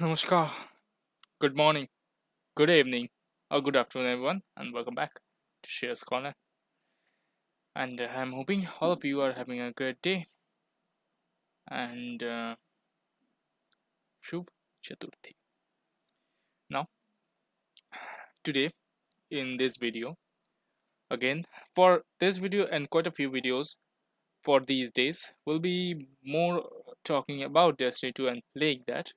Namaskar. Good morning, good evening, or good afternoon, everyone, and welcome back to Shares Corner. And I'm hoping all of you are having a great day. And Shuv Chaturthi. Now, today in this video, again, for this video and quite a few videos for these days, we'll be more talking about Destiny 2 and playing that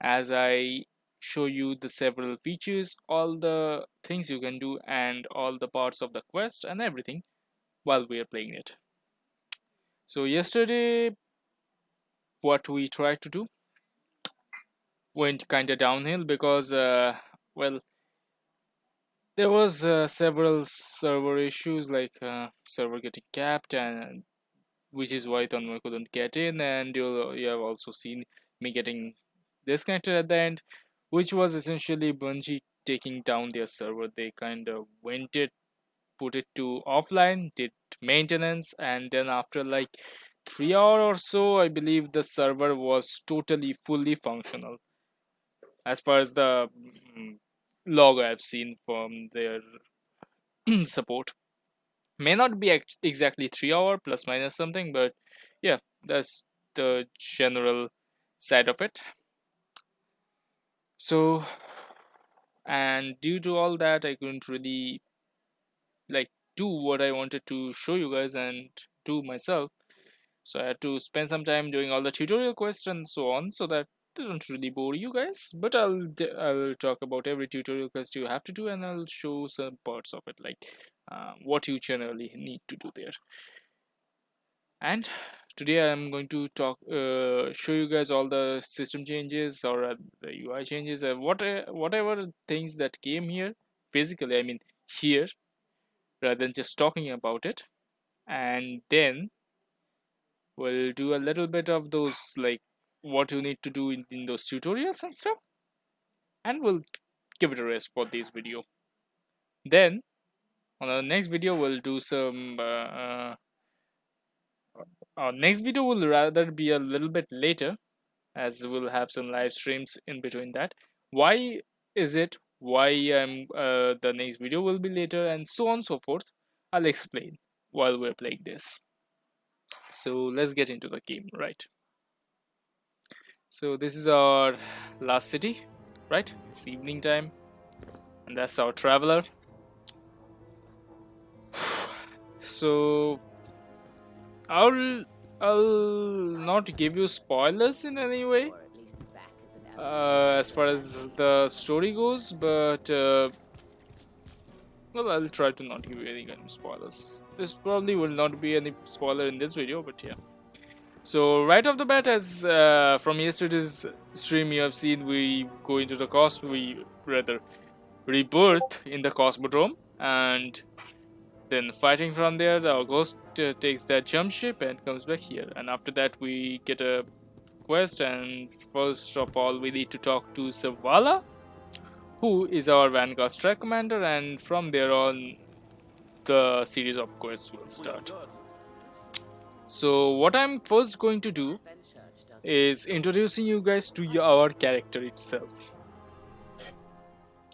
as I show you the several features, all the things you can do, and all the parts of the quest and everything while we are playing it. So yesterday, what we tried to do went kind of downhill because, well, there was several server issues like server getting capped, and which is why Tanmay couldn't get in, and you have also seen me getting disconnected at the end, which was essentially Bungie taking down their server. They kind of went it, put it to offline, did maintenance, and then after like 3 hours or so, I believe the server was totally fully functional as far as the log I've seen from their support. May not be exactly 3 hours plus minus something, but yeah, that's the general side of it. So, and due to all that, I couldn't really like do what I wanted to show you guys and do myself. So I had to spend some time doing all the tutorial quests and so on, so that doesn't really bore you guys. But I'll talk about every tutorial quest you have to do, and I'll show some parts of it, like what you generally need to do there. And today I'm going to show you guys all the system changes or the UI changes, whatever things that came here physically. I mean here, rather than just talking about it, and then we'll do a little bit of those, like what you need to do in those tutorials and stuff, and we'll give it a rest for this video. Then on our next video we'll do some our next video will rather be a little bit later, as we'll have some live streams in between that. Why is it why the next video will be later, and so on and so forth, I'll explain while we're playing this. So let's get into the game, right? So this is our last city, right? It's evening time, and that's our traveler. So I'll not give you spoilers in any way as far as the story goes, but well, I'll try to not give you any kind of spoilers. This probably will not be any spoiler in this video, but yeah. So right off the bat, as from yesterday's stream you have seen, we go into the we rather rebirth in the Cosmodrome, and then fighting from there, our ghost takes that jump ship and comes back here. And after that, we get a quest, and first of all, we need to talk to Savala, who is our Vanguard Strike Commander, and from there on, the series of quests will start. So what I'm first going to do is introducing you guys to our character itself.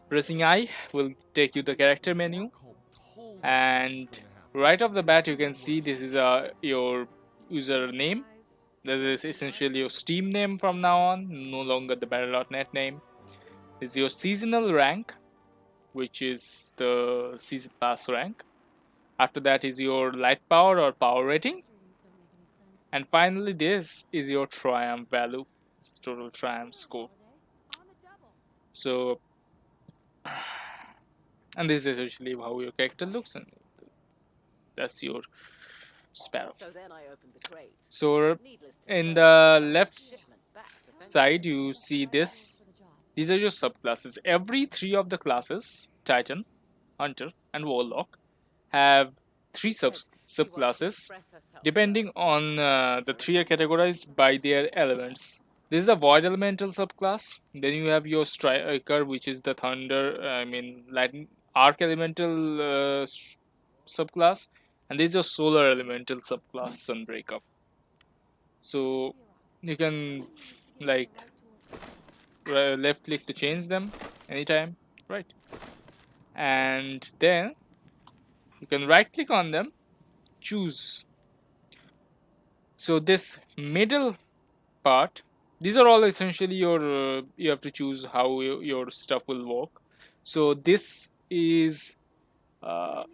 Pressing I will take you to the character menu, and right off the bat you can see this is your username. This is essentially your Steam name from now on, no longer the Battle.net name. This is your seasonal rank, which is the season pass rank. After that is your light power or power rating, and finally this is your triumph value, total triumph score. So, and this is essentially how your character looks, and that's your sparrow. So in the left side you see this. These are your subclasses. Every 3 of the classes, Titan, Hunter, and Warlock, have 3 subclasses. Depending on the 3 are categorized by their elements. This is the Void Elemental subclass. Then you have your Striker, which is the Thunder, Lightning Arc Elemental subclass, and this is your Solar Elemental subclass, Sunbreaker. So you can like left click to change them anytime, right? And then you can right click on them, choose. So this middle part, these are all essentially your you have to choose how your stuff will work. So this is uh,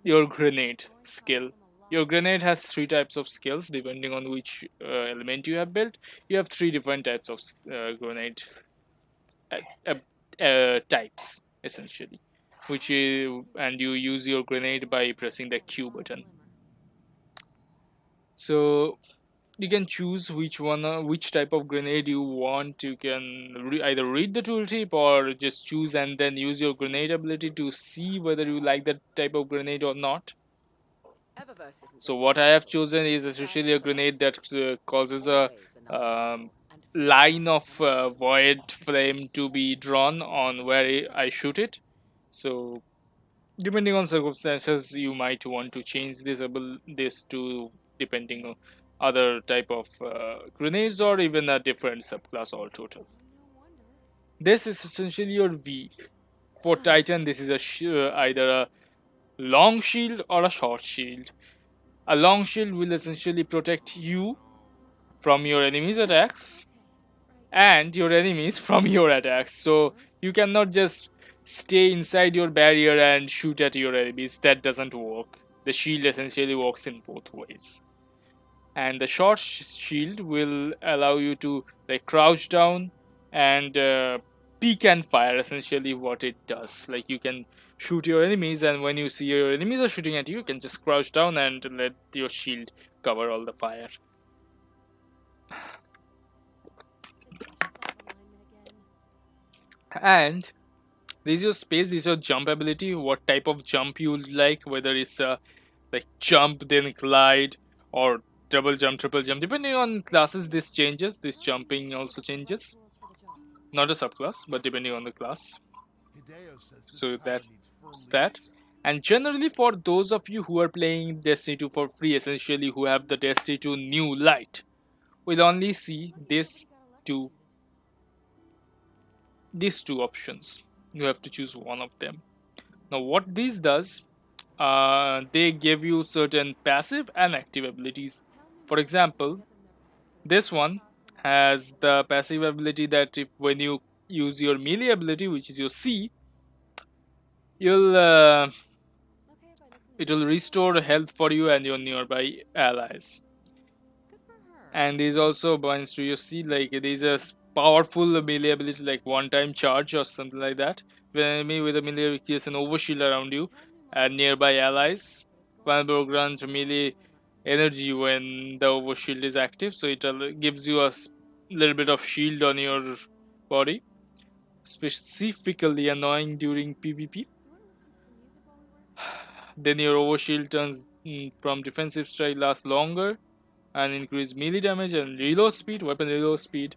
your grenade skill. Your grenade has three types of skills depending on which element you have built. You have three different types of grenade uh, types essentially, which is, and you use your grenade by pressing the Q button. So you can choose which one, which type of grenade you want. You can either read the tooltip or just choose and then use your grenade ability to see whether you like that type of grenade or not. So what I have chosen is essentially a grenade that causes a line of void flame to be drawn on where I shoot it. So depending on circumstances, you might want to change this to depending on other type of grenades or even a different subclass altogether. This is essentially your V. For Titan, this is either a long shield or a short shield. A long shield will essentially protect you from your enemies' attacks and your enemies from your attacks. So you cannot just stay inside your barrier and shoot at your enemies. That doesn't work. The shield essentially works in both ways. And the short shield will allow you to like crouch down and peek and fire, essentially what it does. Like you can shoot your enemies, and when you see your enemies are shooting at you, you can just crouch down and let your shield cover all the fire. And this is your space, this is your jump ability, what type of jump you like, whether it's like jump then glide or double jump, triple jump. Depending on classes, this changes. This jumping also changes. Not a subclass, but depending on the class. So that's that. And generally, for those of you who are playing Destiny 2 for free, essentially who have the Destiny 2 New Light, will only see these two options. You have to choose one of them. Now, what this does, they give you certain passive and active abilities. For example, this one has the passive ability that if when you use your melee ability, which is your C, you'll it will restore health for you and your nearby allies. And there's also binds to your C, like there's a powerful melee ability like one-time charge or something like that. When enemy with a melee creates an overshield around you and nearby allies, Vanberg grants melee energy when the overshield is active, so it gives you a little bit of shield on your body. Specifically annoying during PvP. Then your overshield turns from defensive strike lasts longer and increase melee damage and reload speed, weapon reload speed.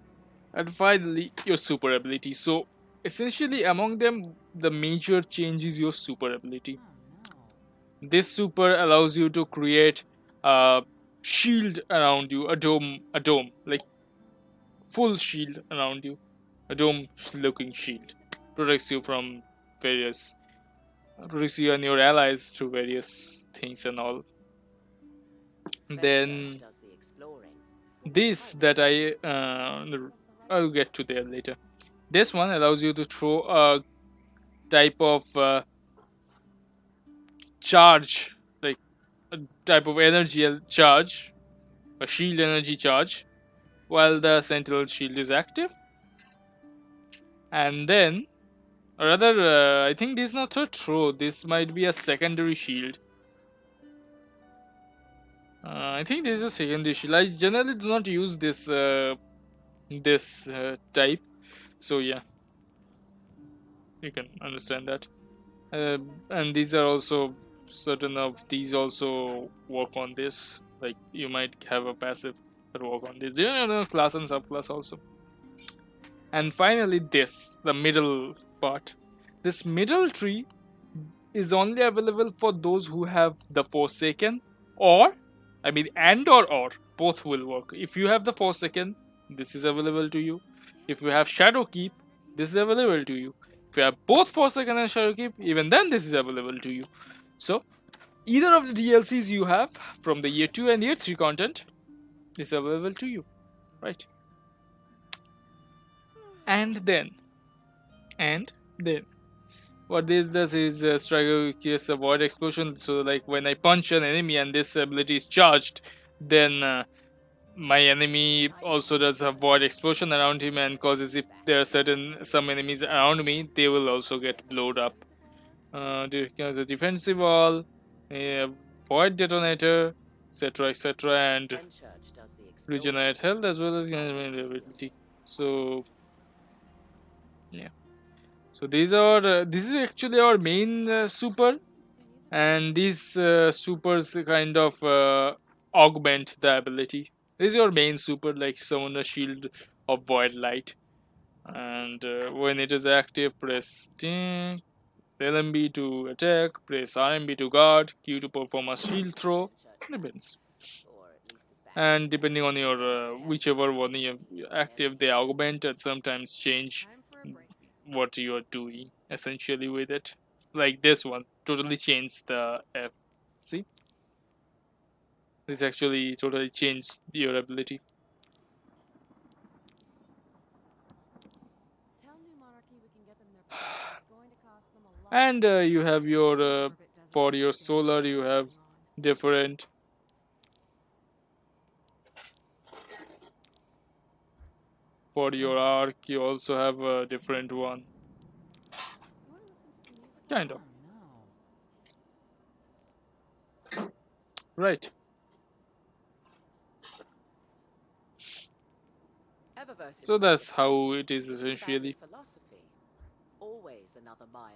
And finally, your super ability. So essentially among them, the major change is your super ability. This super allows you to create a shield around you, a dome, like full shield around you, a dome looking shield. Protects you from various, protects you and your allies through various things and all. Then this that I'll get to there later. This one allows you to throw a type of charge, like a type of energy charge, a shield energy charge, while the sentinel shield is active. And then, or rather, I think this is not a throw. This might be a secondary shield. I think this is a secondary shield. I generally do not use this type, so yeah, you can understand that. And these are also certain of these also work on this. Like you might have a passive that work on this. There are class and subclass also. And finally, this the middle part. This middle tree is only available for those who have the Forsaken, or and or both will work. If you have the Forsaken, this is available to you. If you have Shadow Keep, this is available to you. If you have both Forsaken and Shadow Keep, even then this is available to you. So either of the DLCs you have from the year 2 and year 3 content is available to you, right? And then what this does is striker creates a void explosion. So like when I punch an enemy and this ability is charged, then my enemy also does a void explosion around him and causes, if there are some enemies around me, they will also get blowed up. There's a defensive wall, a void detonator, etc, and regenerate health as well as ability. So yeah, so these are this is actually our main super, and these supers kind of augment the ability. This is your main super, like summon a shield of void light, and when it is active, press LMB to attack, press RMB to guard, Q to perform a shield throw. Depends. And depending on your whichever one you have active, they augment and sometimes change what you are doing essentially with it. Like this one totally changed the F. See, this actually totally changed your ability. And you have your for your solar, you have different. For your arc, you also have a different one, kind of, right? So that's how it is essentially.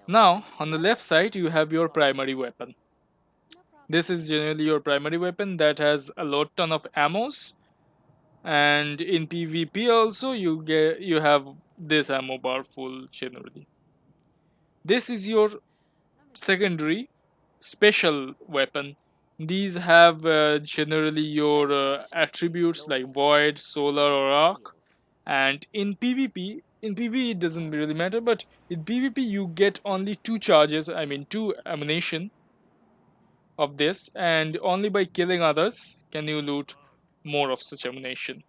Now on the left side you have your primary weapon. This is generally your primary weapon that has a lot ton of ammos, and in PvP also you have this ammo bar full generally. This is your secondary special weapon. These have generally your attributes like void, solar, or arc. And in PvP, in PvE it doesn't really matter, but in PvP you get only 2 charges, I mean 2 ammunition of this, and only by killing others can you loot more of such ammunition.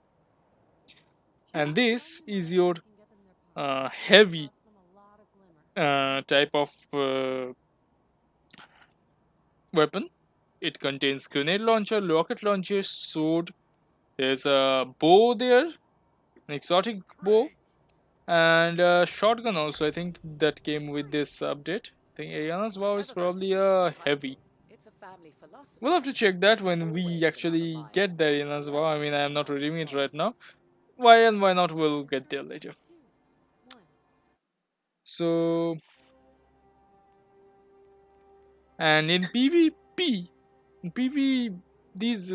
And this is your heavy type of weapon. It contains grenade launcher, rocket launcher, sword. There's a bow there, an exotic bow, and a shotgun also. I think that came with this update. I think Ariana's vow is probably a heavy. We'll have to check that when we actually get the Ariana's vow. I mean, I am not reading it right now. Why and why not? We'll get there later. So, and in PvP, in PvE, these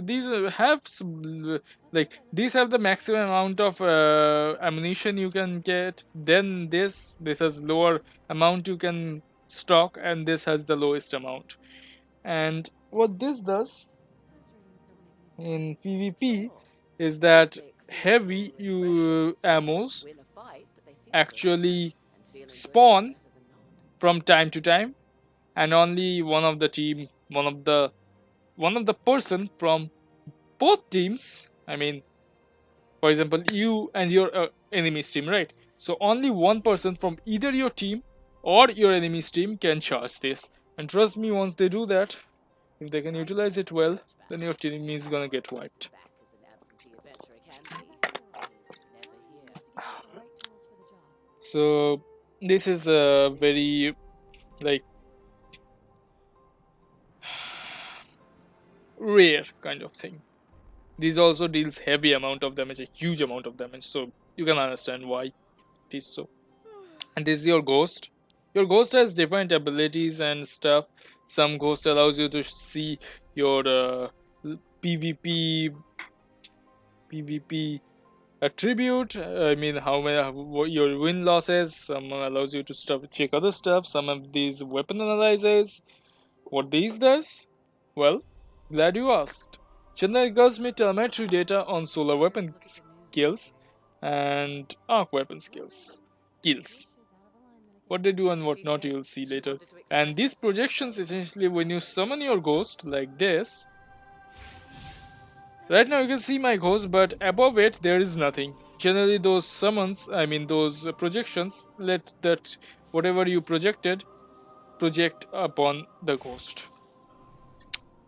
have some, like these have the maximum amount of ammunition you can get. Then this has lower amount you can stock, and this has the lowest amount. And what this does in PvP is that heavy you ammos actually spawn from time to time, and only one of the team, one of the person from both teams, I mean, for example, you and your enemy's team, right? So only one person from either your team or your enemy's team can charge this. And trust me, once they do that, if they can utilize it well, then your team is gonna get wiped. So this is a very, like, rare kind of thing. This also deals heavy amount of damage, a huge amount of damage, so you can understand why it is so. And this is your ghost. Your ghost has different abilities and stuff. Some ghost allows you to see your PvP attribute. I mean, how many your win losses. Some allows you to check other stuff. Some of these weapon analyzers. What these does? Well, glad you asked. Generate gives me telemetry data on solar weapon skills, and arc weapon skills. What they do and what not, you'll see later. And these projections, essentially, when you summon your ghost like this, right now you can see my ghost, but above it there is nothing. Generally, those summons, I mean those projections, let that whatever you projected project upon the ghost.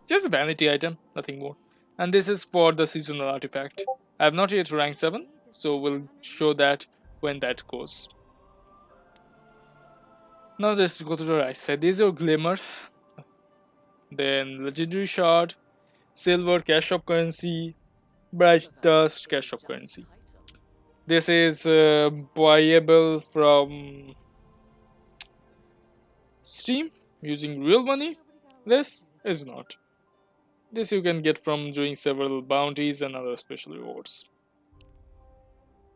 Just a vanity item, nothing more. And this is for the seasonal artifact. I have not yet rank 7, so we'll show that when that goes. Now let's go to the right side. This is your Glimmer, then Legendary Shard, Silver, Cash Shop Currency, Bright Dust, Cash Shop Currency. This is buyable from Steam using real money. This is not. This you can get from doing several bounties and other special rewards.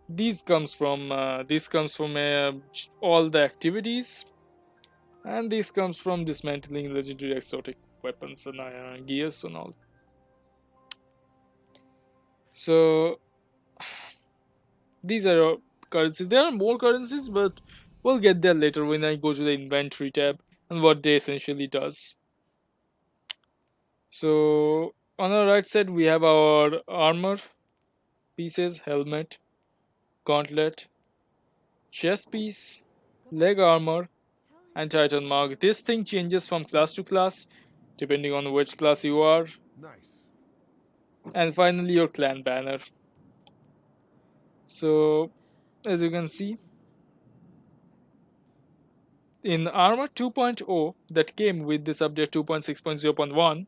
This comes from all the activities, and this comes from dismantling legendary exotic weapons and gears and all. So these are currencies. There are more currencies, but we'll get there later when I go to the inventory tab and what they essentially does. So on our right side we have our armor pieces, helmet, gauntlet, chest piece, leg armor, and titan mark. This thing changes from class to class depending on which class you are. Nice. And finally your clan banner. So as you can see, in armor 2.0 that came with this update 2.6.0.1,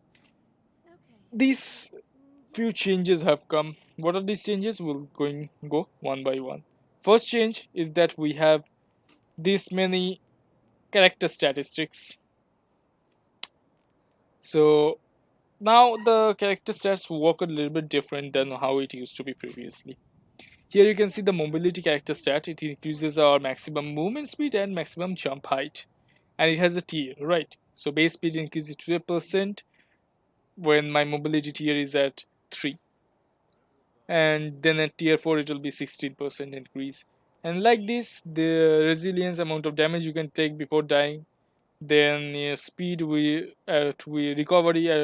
these few changes have come. What are these changes? We'll go one by one. First change is that we have this many character statistics. So now the character stats work a little bit different than how it used to be previously. Here you can see the mobility character stat. It increases our maximum movement speed and maximum jump height, and it has a tier, right? So base speed increases to 2% when my mobility tier is at 3, and then at tier 4 it will be 16% increase. And like this, the resilience, amount of damage you can take before dying, then speed recovery,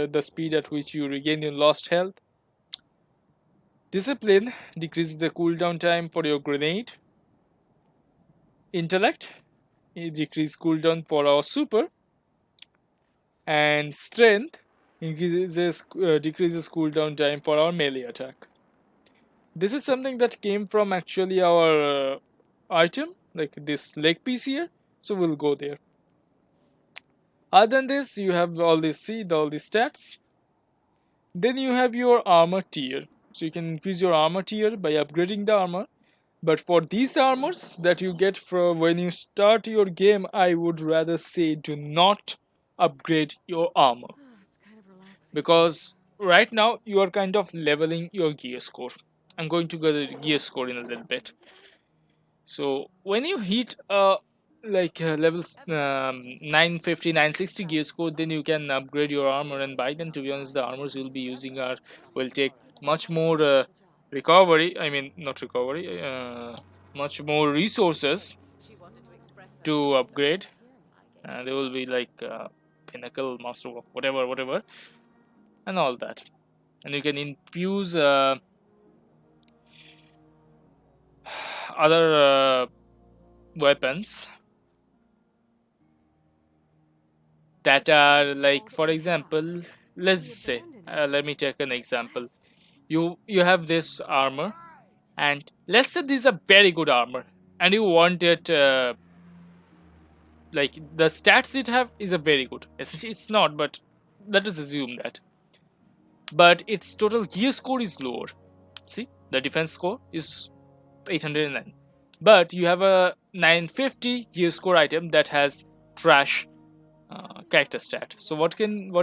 the speed at which you regain your lost health. Discipline decreases the cooldown time for your grenade. Intellect, it decreases cooldown for our super. And strength decreases cooldown time for our melee attack. This is something that came from actually our item, like this leg piece here. So we'll go there. Other than this, you have all these stats. Then you have your armor tier. So you can increase your armor tier by upgrading the armor. But for these armors that you get from when you start your game, I would rather say do not upgrade your armor. Because right now you are kind of leveling your gear score. I'm going to go to the gear score in a little bit. So when you hit level 950 960 gear score, then you can upgrade your armor and buy them. To be honest, the armors you'll be using will take much more recovery, I mean not recovery, much more resources to upgrade. They will be like pinnacle, master, whatever and all that. And you can infuse other weapons that are like, for example, let's say let me take an example. You have this armor, and let's say this is a very good armor and you want it like the stats it have is a very good, it's not, but let us assume that, but its total gear score is lower. See, the defense score is 809, but you have a 950 gear score item that has trash character stat. So what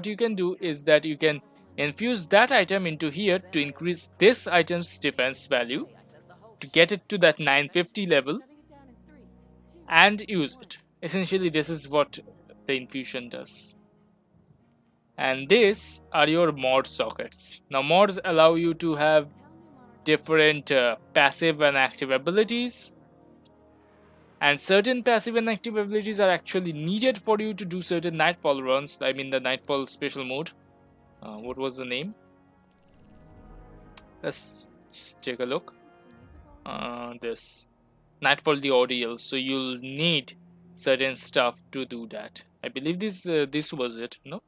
you can do is that you can infuse that item into here to increase this item's defense value to get it to that 950 level and use it. Essentially, this is what the infusion does. And these are your mod sockets. Now mods allow you to have different passive and active abilities, and certain passive and active abilities are actually needed for you to do certain nightfall runs. I mean the nightfall special mode. What was the name? Let's take a look. This nightfall the ordeal. So you'll need certain stuff to do that. I believe this was it. No,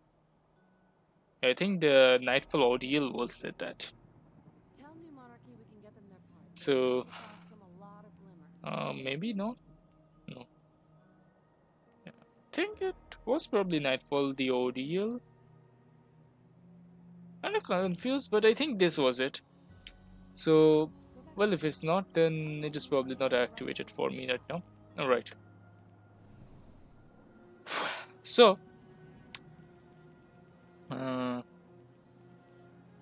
I think the nightfall ordeal was that. So maybe not. No, I think it was probably nightfall the ordeal. I'm not confused, but I think this was it. So, well, if it's not, then it is probably not activated for me right now. Alright. So,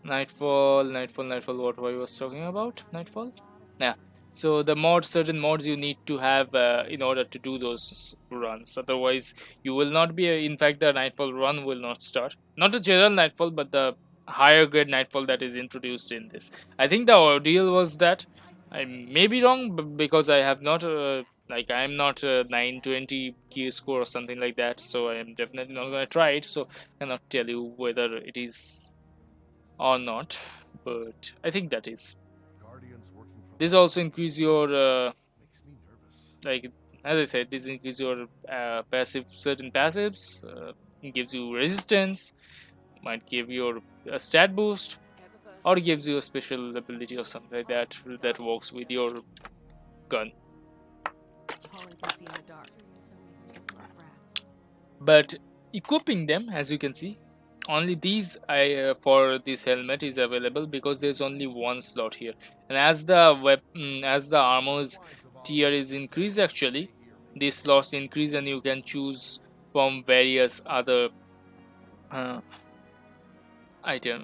Nightfall, what I was talking about? Nightfall? Yeah. So the mods, certain mods you need to have in order to do those runs. Otherwise, you will not be. In fact, the Nightfall run will not start. Not the general Nightfall, but the higher grade Nightfall that is introduced in this. I think the ordeal was that. I may be wrong because I have not. Like I'm not 920 gear score or something like that. So I am definitely not gonna try it. So I cannot tell you whether it is or not. But I think that is. This also increase your like as I said, this increase your passive certain passives. It gives you resistance, might give you a stat boost, or gives you a special ability or something like that that works with your gun. But equipping them, as you can see, only these for this helmet is available because there's only one slot here, and as the as the armor's tier is increased, actually these slots increase and you can choose from various other uh, item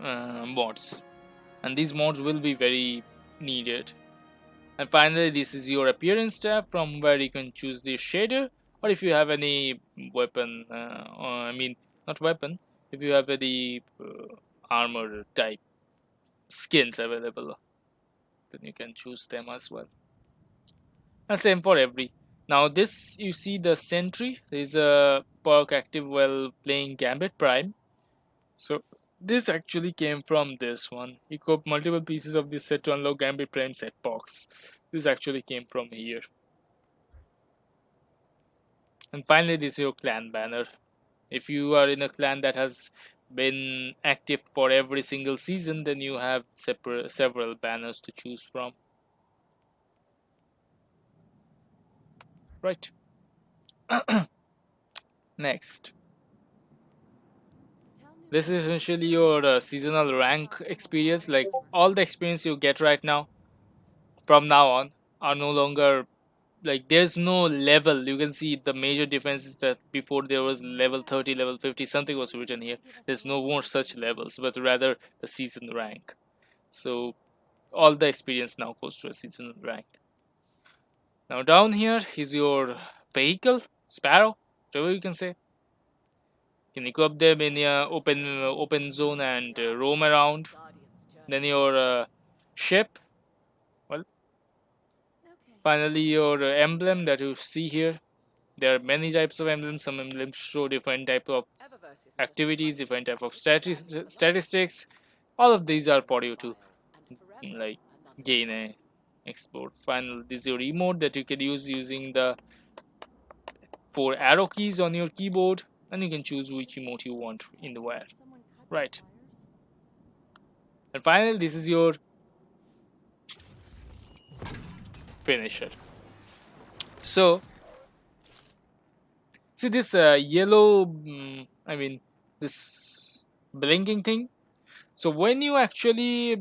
mods, and these mods will be very needed. And finally, this is your appearance tab, from where you can choose the shader, or if you have any weapon, or, I mean not weapon, if you have any armor type skins available, then you can choose them as well. And same for every. Now this, you see the sentry is a perk active while playing Gambit Prime. So this actually came from this one. Equip multiple pieces of this set to unlock Gambit Prime set box. This actually came from here. And finally, this is your clan banner. If you are in a clan that has been active for every single season, then you have several banners to choose from. Right. Next. This is essentially your seasonal rank experience. Like all the experience you get right now, from now on, are no longer like there's no level. You can see the major difference is that before there was level 30, level 50, something was written here. There's no more such levels, but rather the season rank. So all the experience now goes to a season rank. Now down here is your vehicle, Sparrow, whatever you can say. You can equip them in your open zone and roam around. Then your ship. Well, finally your emblem that you see here. There are many types of emblems. Some emblems show different type of activities, different type of statistics. All of these are for you to like gain a export. Finally, this is your emote that you can use using the 4 arrow keys on your keyboard, and you can choose which emote you want in the wire. Right. And finally, this is your finisher. So see this yellow, I mean this blinking thing. So when you actually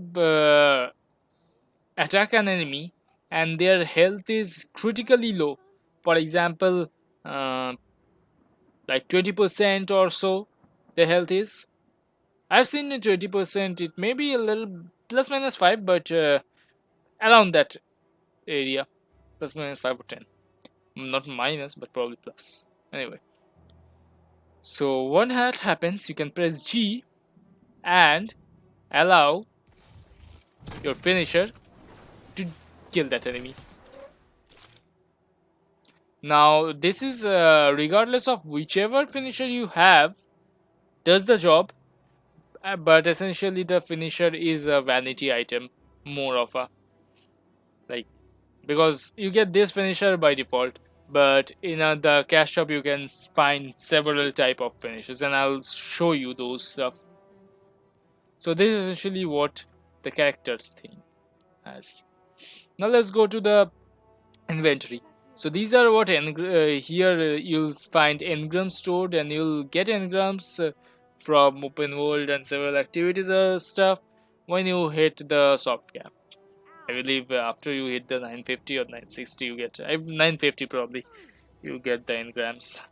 attack an enemy and their health is critically low, for example, like 20% or so, their health is. I've seen it 20%. It may be a little plus minus 5, but around that area, plus minus 5 or 10. Not minus, but probably plus. Anyway. So when that happens, you can press G and allow your finisher kill that enemy. Now this is regardless of whichever finisher you have does the job, but essentially the finisher is a vanity item, more of a, like, because you get this finisher by default, but in the cash shop you can find several type of finishes, and I'll show you those stuff. So this is essentially what the characters thing has. Now let's go to the inventory. So these are what here you'll find engrams stored, and you'll get engrams from open world and several activities stuff when you hit the soft cap. I believe after you hit the 950 or 960 you get 950 probably, you get the engrams,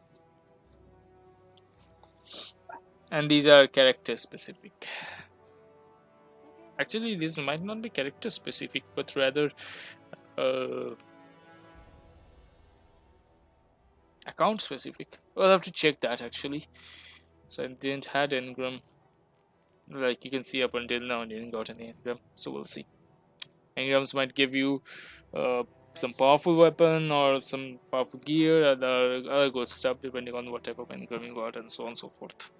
and these are character specific. Actually these might not be character specific, but rather account specific. I'll have to check that actually. So I didn't had engram, like you can see up until now I didn't got any engram, so we'll see. Engrams might give you some powerful weapon or some powerful gear, other good stuff depending on what type of engram you got, and so on and so forth.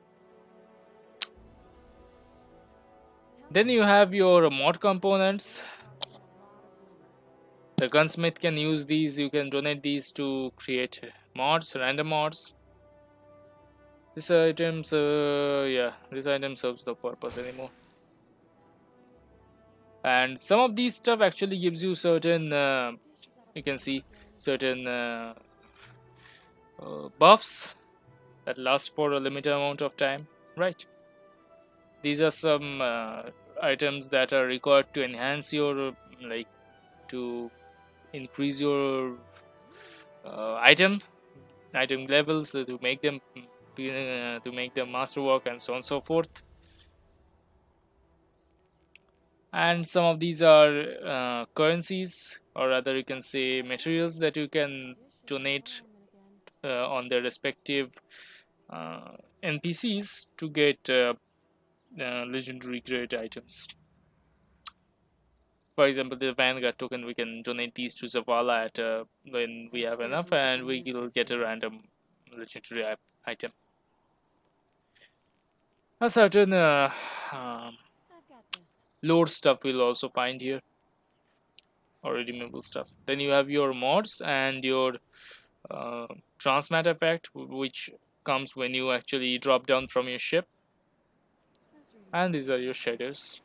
Then you have your mod components. The gunsmith can use these, you can donate these to create mods, random mods. This items, yeah, this item serves no purpose anymore. And some of these stuff actually gives you certain, you can see certain buffs that last for a limited amount of time, right? These are some items that are required to enhance your, like, to increase your item levels, to make them masterwork, and so on and so forth. And some of these are currencies, or rather you can say materials, that you can donate on their respective NPCs to get legendary grade items. For example, the Vanguard token, we can donate these to Zavala at when we have enough, and we will get a random legendary item. A certain lore stuff we'll also find here, or redeemable stuff. Then you have your mods and your transmat effect, which comes when you actually drop down from your ship, and these are your shaders.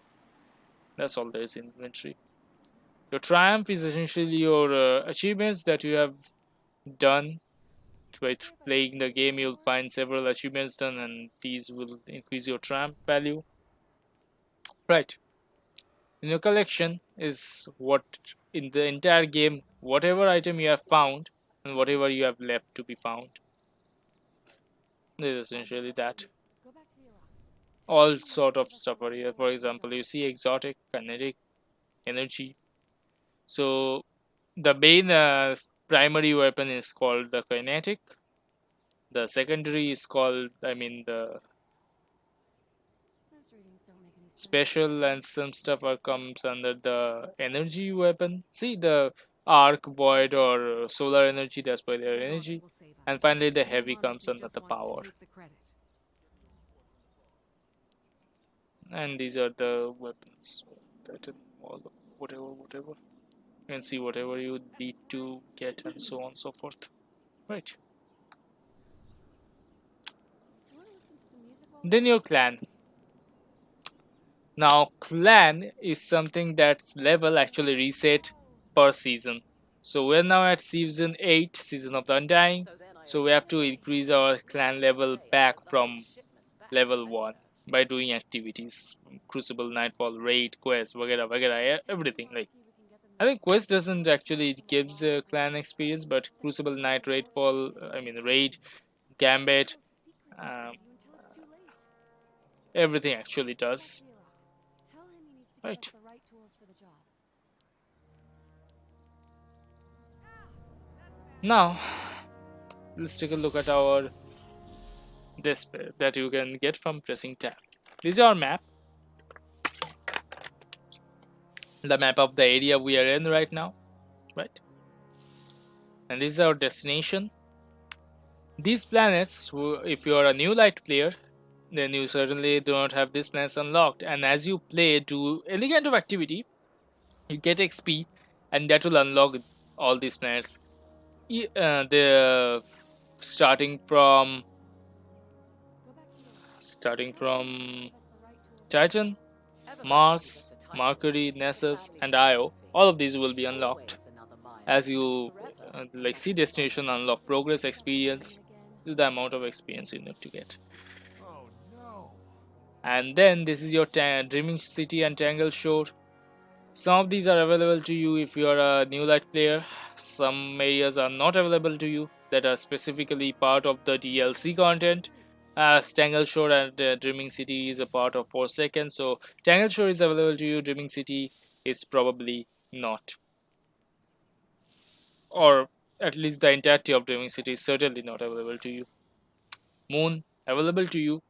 That's all there is in inventory. Your triumph is essentially your achievements that you have done by playing the game. You'll find several achievements done, and these will increase your triumph value, right? In your collection is what, in the entire game, whatever item you have found and whatever you have left to be found. This is essentially that. All sort of stuff are here. For example, you see exotic, kinetic, energy. So the main primary weapon is called the kinetic. The secondary is called, the special, and some stuff comes under the energy weapon. See, the arc, void, or solar energy, that's by their energy. And finally the heavy comes under the power. And these are the weapons, all the whatever you can see, whatever you need to get, and so on and so forth, right? Then your clan. Now clan is something that's level actually reset per season. So we're now at season 8, season of the Undying, so we have to increase our clan level back from level 1 by doing activities, Crucible, Nightfall, Raid, Quest, wagera, everything. Like, I think Quest doesn't actually gives clan experience, but Crucible, Night, Raidfall, Raid, Gambit, everything actually does, right? Now let's take a look at our display that you can get from pressing tab. This is our map, the map of the area we are in right now. right? And this is our destination. These planets, if you are a new light player, then you certainly do not have these planets unlocked. And as you play, do any kind of activity, you get XP, and that will unlock all these planets. The starting from Titan, Mars, Mercury, Nessus, and Io. All of these will be unlocked as you like see destination unlock progress experience to the amount of experience you need to get. And then this is your Dreaming City and Tangle Shore. Some of these are available to you if you are a new light player. Some areas are not available to you that are specifically part of the DLC content. As Tangle Shore and Dreaming City is a part of Forsaken, so Tangle Shore is available to you. Dreaming City is probably not, or at least the entirety of Dreaming City is certainly not available to you. Moon available to you,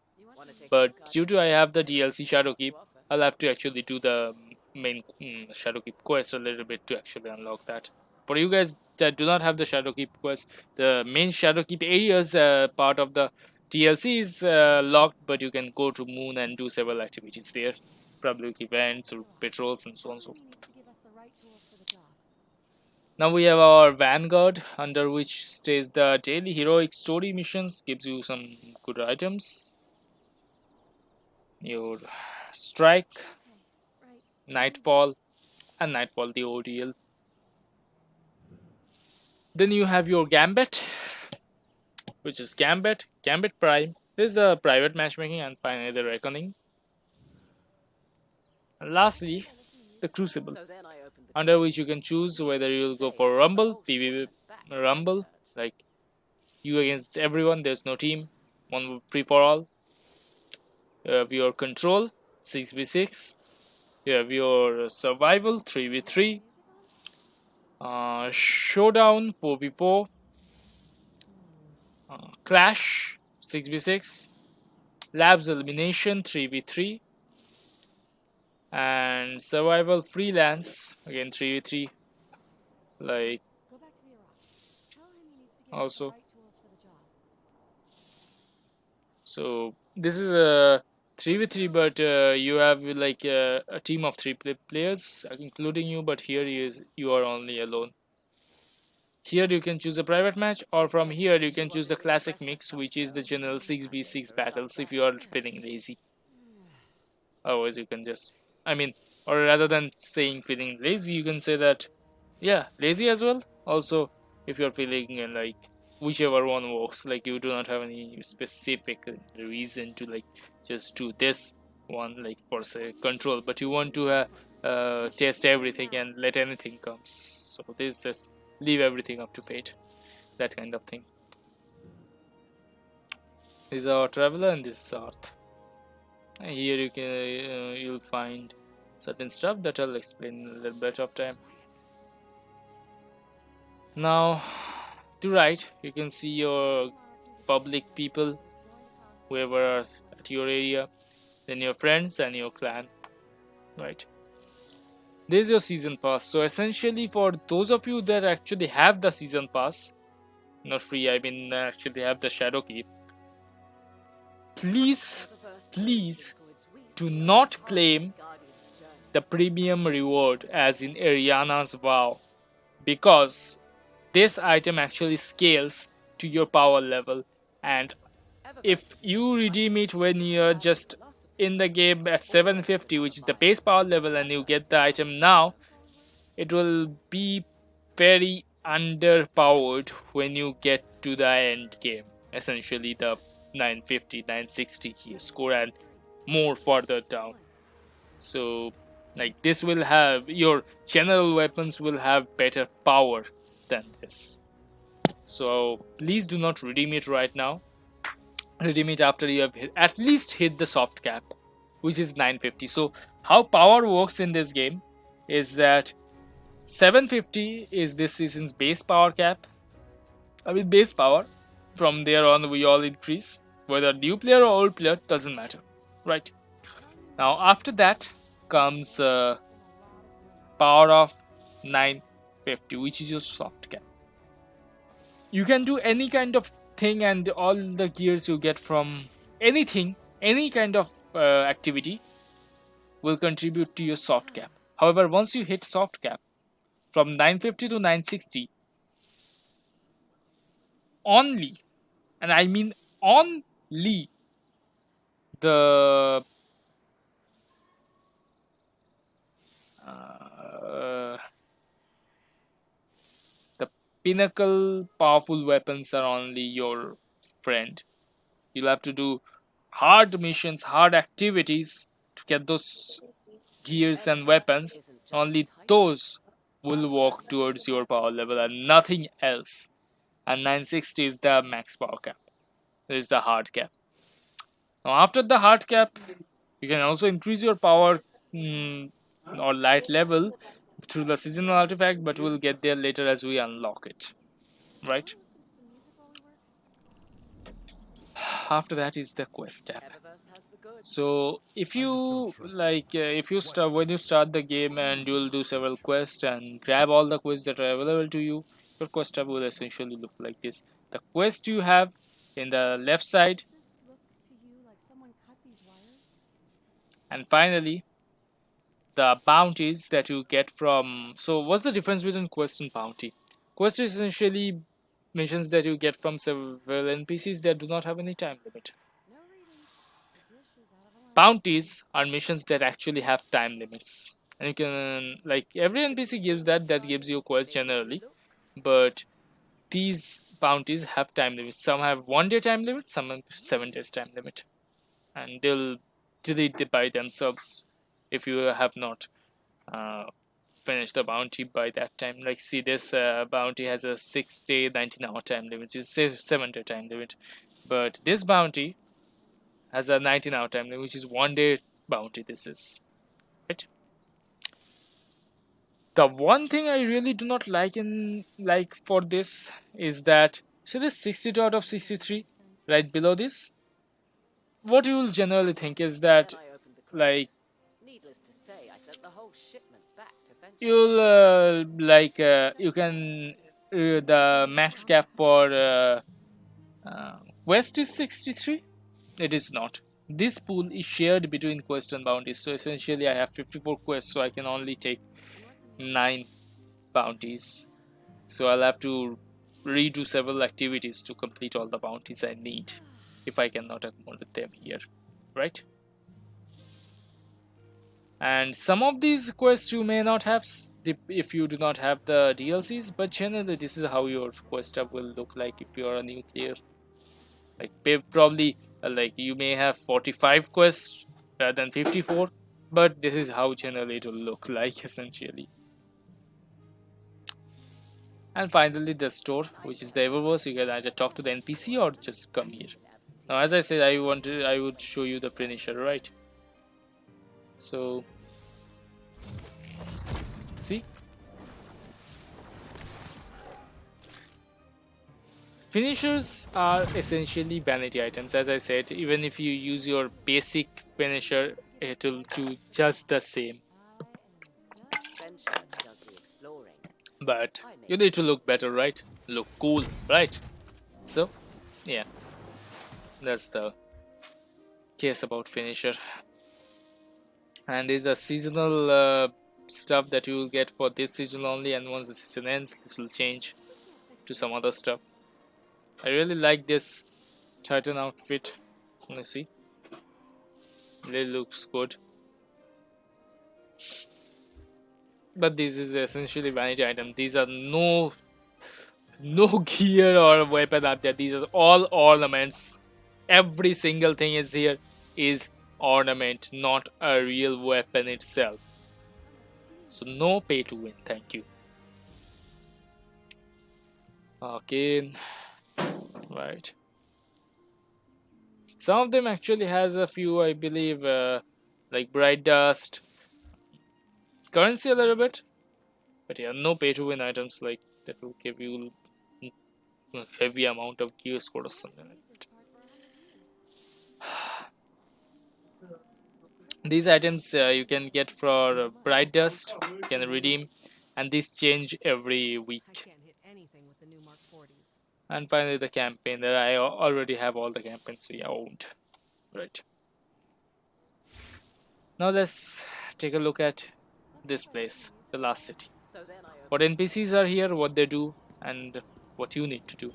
but due to I have the DLC Shadowkeep, I'll have to actually do the main Shadowkeep quest a little bit to actually unlock that. For you guys that do not have the Shadowkeep quest, the main Shadowkeep areas part of the DLC is locked, but you can go to Moon and do several activities there, public events or patrols and so on and so forth. Now we have our Vanguard, under which stays the daily heroic story missions, gives you some good items. Your Strike, Nightfall, and Nightfall the ODL. Then you have your Gambit, which is Gambit Prime. This is the private matchmaking, and finally the Reckoning. And lastly, the Crucible, under which you can choose whether you'll go for Rumble, PvP Rumble, like you against everyone, there's no team, one free for all. You have your Control, 6v6. You have your Survival, 3v3. Showdown, 4v4. Clash, 6v6. Labs Elimination, 3v3. And Survival Freelance, again 3v3. Like, also. So, this is a 3v3, but you have like a team of 3 players, including you, but here you are only alone. Here you can choose a private match, or from here you can choose the classic mix, which is the general 6v6 battles if you are feeling lazy. Otherwise you can just, or rather than saying feeling lazy, you can say that, yeah, lazy as well. Also, if you're feeling like whichever one works, like you do not have any specific reason to like just do this one, like for say Control, but you want to test everything and let anything comes. So this just leave everything up to fate, that kind of thing. This is our Traveler and this is Earth. And here you can you'll find certain stuff that I'll explain in a little bit of time. Now, to right, you can see your public people, whoever is at your area, then your friends and your clan, right? This is your season pass. So essentially, for those of you that actually have the season pass, not free, actually have the Shadowkeep, please do not claim the premium reward as in Ariana's Vow, because this item actually scales to your power level, and if you redeem it when you're just in the game at 750, which is the base power level, and you get the item now, it will be very underpowered when you get to the end game, essentially the 950 960 score and more further down. So like this will have your general weapons will have better power than this. So please do not redeem it right now. Redeem it after you have at least hit the soft cap, which is 950. So how power works in this game is that 750 is this season's base power cap. Base power. From there on we all increase, whether new player or old player, doesn't matter, right? Now after that comes power of 9 50, which is your soft cap. You can do any kind of thing, and all the gears you get from anything, any kind of activity will contribute to your soft cap. However, once you hit soft cap from 950 to 960, only, and I mean only, the uh, the pinnacle powerful weapons are only your friend. You'll have to do hard missions, hard activities to get those gears and weapons. Only those will walk towards your power level and nothing else. And 960 is the max power cap. This is the hard cap. Now after the hard cap, you can also increase your power or light level through the seasonal artifact, but we'll get there later as we unlock it. Right? After that is the quest tab. So if you if you start when you start the game, and you'll do several quests and grab all the quests that are available to you, your quest tab will essentially look like this. The quest you have in the left side, and finally the bounties that you get from. So what's the difference between quest and bounty? Quest is essentially missions that you get from several NPCs that do not have any time limit. Bounties are missions that actually have time limits, and you can, like, every NPC gives that gives you a quest generally, but these bounties have time limits. Some have 1 day time limit, some have 7 days time limit, and they'll delete it by themselves if you have not finished the bounty by that time. Like, see, this bounty has a 6 day 19-hour time limit, which is 7 day time limit, but this bounty has a 19-hour time limit, which is 1 day bounty. This is right. The one thing I really do not like for this is that, see this 62 out of 63 right below this. What you will generally think is that, like, you'll you can the max cap for quest is 63. It is not. This pool is shared between quest and bounties, so essentially I have 54 quests, so I can only take 9 bounties. So I'll have to redo several activities to complete all the bounties I need if I cannot accommodate them here, right? And some of these quests you may not have if you do not have the DLCs, but generally this is how your quest tab will look like if you are a new player. Like, probably like you may have 45 quests rather than 54, but this is how generally it will look like essentially. And finally the store, which is the Eververse. You can either talk to the NPC or just come here. Now as I said, I would show you the finisher, right? So see, finishers are essentially vanity items. As I said, even if you use your basic finisher, it will do just the same, but you need to look better, right? Look cool, right? So yeah, that's the case about finisher. And there's a seasonal stuff that you will get for this season only, and once the season ends this will change to some other stuff. I really like this Titan outfit. Let me see, it really looks good, but this is essentially vanity item. These are no gear or weapon out there. These are all ornaments. Every single thing is here is ornament, not a real weapon itself. So no pay to win, thank you. Okay, right. Some of them actually has a few, I believe, like bright dust, currency a little bit, but yeah, no pay to win items like that will give you a heavy amount of gear score or something like that. These items you can get for bright dust, you can redeem and these change every week. And finally the campaign that I already have all the campaigns we owned. Right. Now let's take a look at this place, the last city. What NPCs are here, what they do, and what you need to do.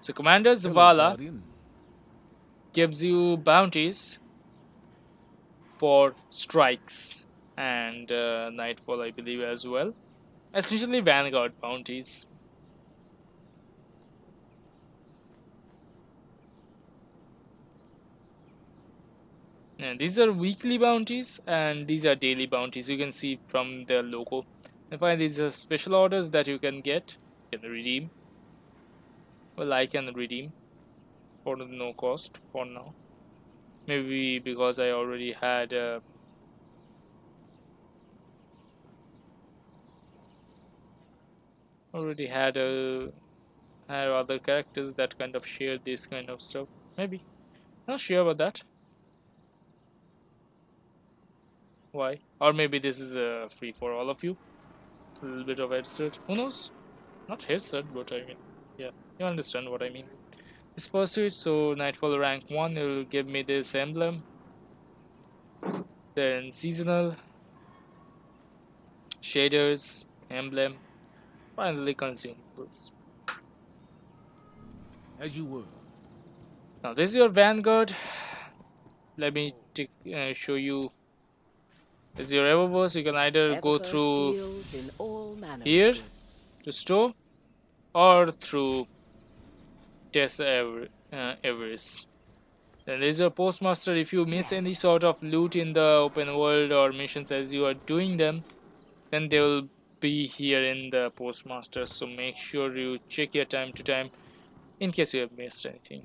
So Commander Zavala gives you bounties for strikes and nightfall, I believe, as well. Essentially Vanguard bounties. And these are weekly bounties and these are daily bounties. You can see from the logo. And finally, these are special orders that you can get, you can redeem. Well, I can redeem for no cost for now. Maybe because I already had had other characters that kind of share this kind of stuff. Maybe. Not sure about that. Why? Or maybe this is free for all of you. A little bit of headset. Who knows? Not headset, but I mean, yeah, you understand what I mean. This pursuit, so Nightfall rank 1 will give me this emblem. Then seasonal, shaders, emblem, finally consumables. As you were. Now this is your Vanguard. Let me show you. This is your Eververse. You can either go through here to store or through Tessa Everest. Then there's your postmaster. If you miss any sort of loot in the open world or missions as you are doing them, then they will be here in the postmaster. So make sure you check your time to time in case you have missed anything.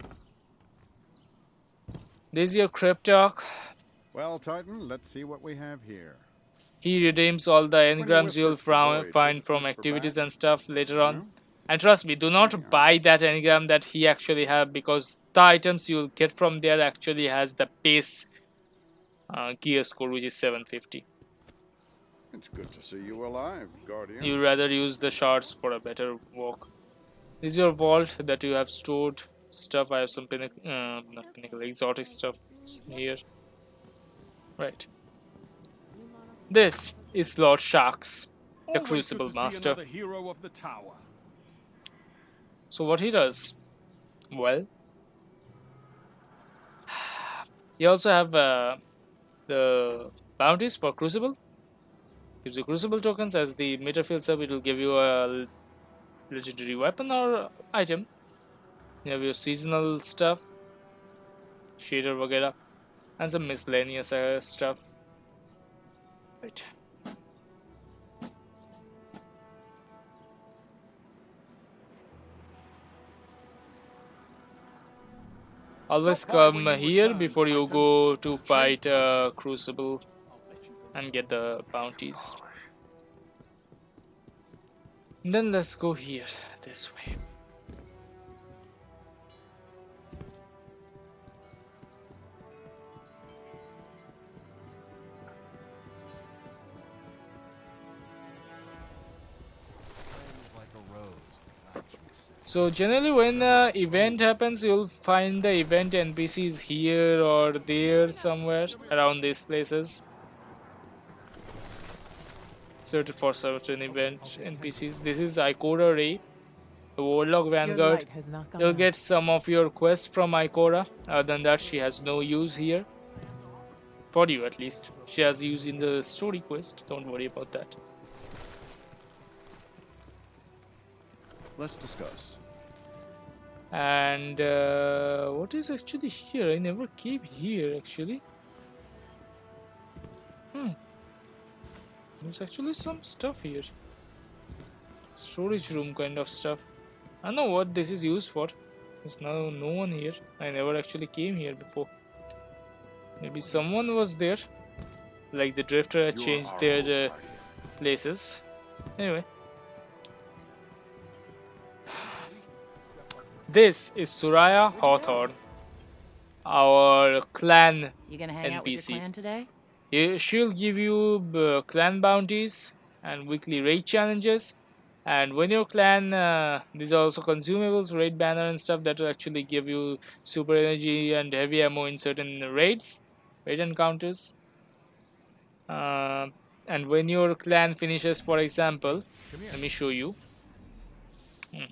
There's your Cryptarch. Well, Titan, let's see what we have here. He redeems all the engrams you'll find from activities and stuff later on. And trust me, do not buy that engram that he actually have, because the items you'll get from there actually has the base gear score, which is 750. It's good to see you alive, Guardian. You'd rather use the shards for a better walk. This is your vault that you have stored stuff. I have some not pinnacle, exotic stuff here. Right. This is Lord Sharks, the Crucible Master. Hero of the tower. So what he does? Well, you also have the bounties for Crucible. Gives you Crucible tokens. As the meter fills up, it will give you a legendary weapon or item. You have your seasonal stuff, shader vagera, and some miscellaneous stuff. Right. Always come here before you go to fight Crucible and get the bounties. And then let's go here, this way. So generally when the event happens, you'll find the event NPCs here or there somewhere around these places. Search for certain event NPCs. This is Ikora Ray, the Warlock Vanguard. You'll get some of your quests from Ikora. Other than that, she has no use here. For you at least. She has use in the story quest. Don't worry about that. Let's discuss. And what is actually here? I never came here actually. There's actually some stuff here. Storage room kind of stuff. I don't know what this is used for. There's no one here. I never actually came here before. Maybe someone was there. Like the Drifter had changed their places. Anyway. This is Soraya Hawthorne, our clan You gonna hang out with your NPC. clan today? She'll give you clan bounties and weekly raid challenges. And when your clan, these are also consumables, raid banner and stuff that will actually give you super energy and heavy ammo in certain raids, raid encounters. Uh, and when your clan finishes, for example, Come here. let me show you. Hmm.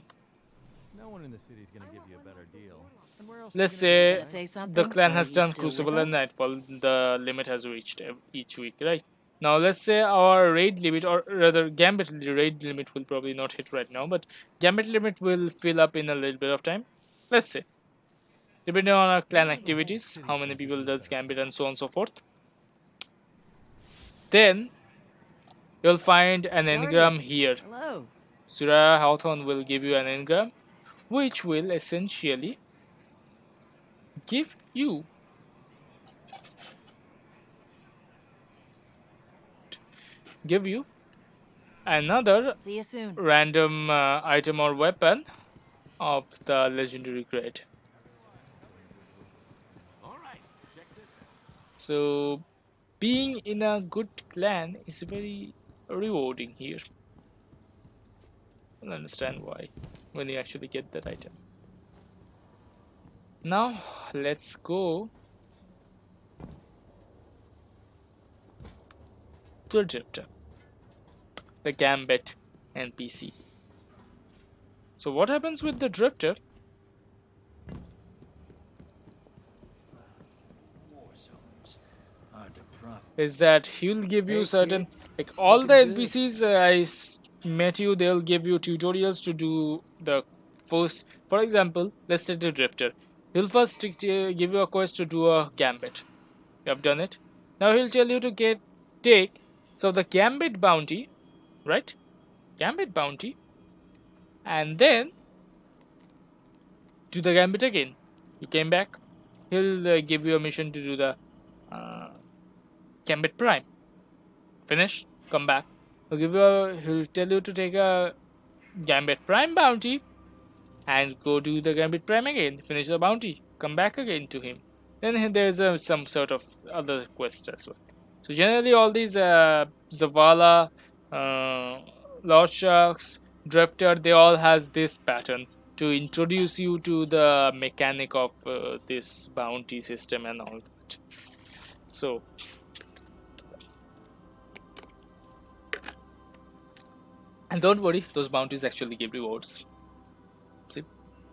No one in the city's gonna give you a better deal. And where else are you Let's gonna go, say Gonna right? say the something? clan Or are has you done still with Crucible and us? Nightfall, the limit has reached each week, right? Now let's say our raid limit, or rather Gambit raid limit will probably not hit right now, but Gambit limit will fill up in a little bit of time. Let's say, depending on our clan Where's the whole activities, city how many gonna give people you a does better Gambit deal? and so on and so forth. Then you'll find an Guardian. engram here. Hello. Surah Hawthorne will give you an engram, which will essentially give you give you another See you soon. random item or weapon of the legendary grade. So being in a good clan is very rewarding here. You'll understand why when you actually get that item. Now let's go to the Drifter, the Gambit NPC. So what happens with the Drifter is that he'll give you certain, like all the NPCs met you, they'll give you tutorials to do the first. For example, let's take the Drifter. He'll first give you a quest to do a Gambit. You have done it. Now he'll tell you to take so the Gambit bounty, right? Gambit bounty, and then do the Gambit again. You came back. He'll give you a mission to do the uh, Gambit Prime. Finish. Come back. He'll tell you to take a Gambit Prime bounty and go do the Gambit Prime again. Finish the bounty. Come back again to him. Then there's some sort of other quest as well. So generally, all these Zavala, uh, Lord Sharks, Drifter, they all has this pattern to introduce you to the mechanic of this bounty system and all that. So, and don't worry, those bounties actually give rewards. See,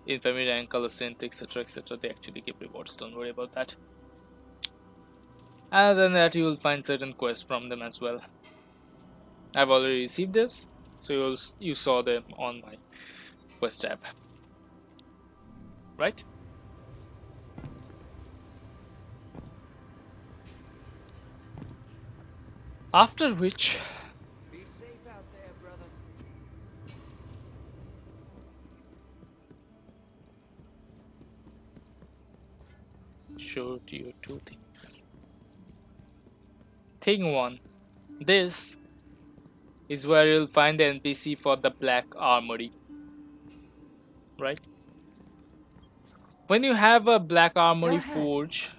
infamy rank, color synth, etc., they actually give rewards. Don't worry about that. Other than that, you will find certain quests from them as well. I've already received this, so you saw them on my quest tab, right? After which, Be safe out there, brother. show to you two things. Thing one, this is where you'll find the NPC for the Black Armory, right? When you have a Black Armory forge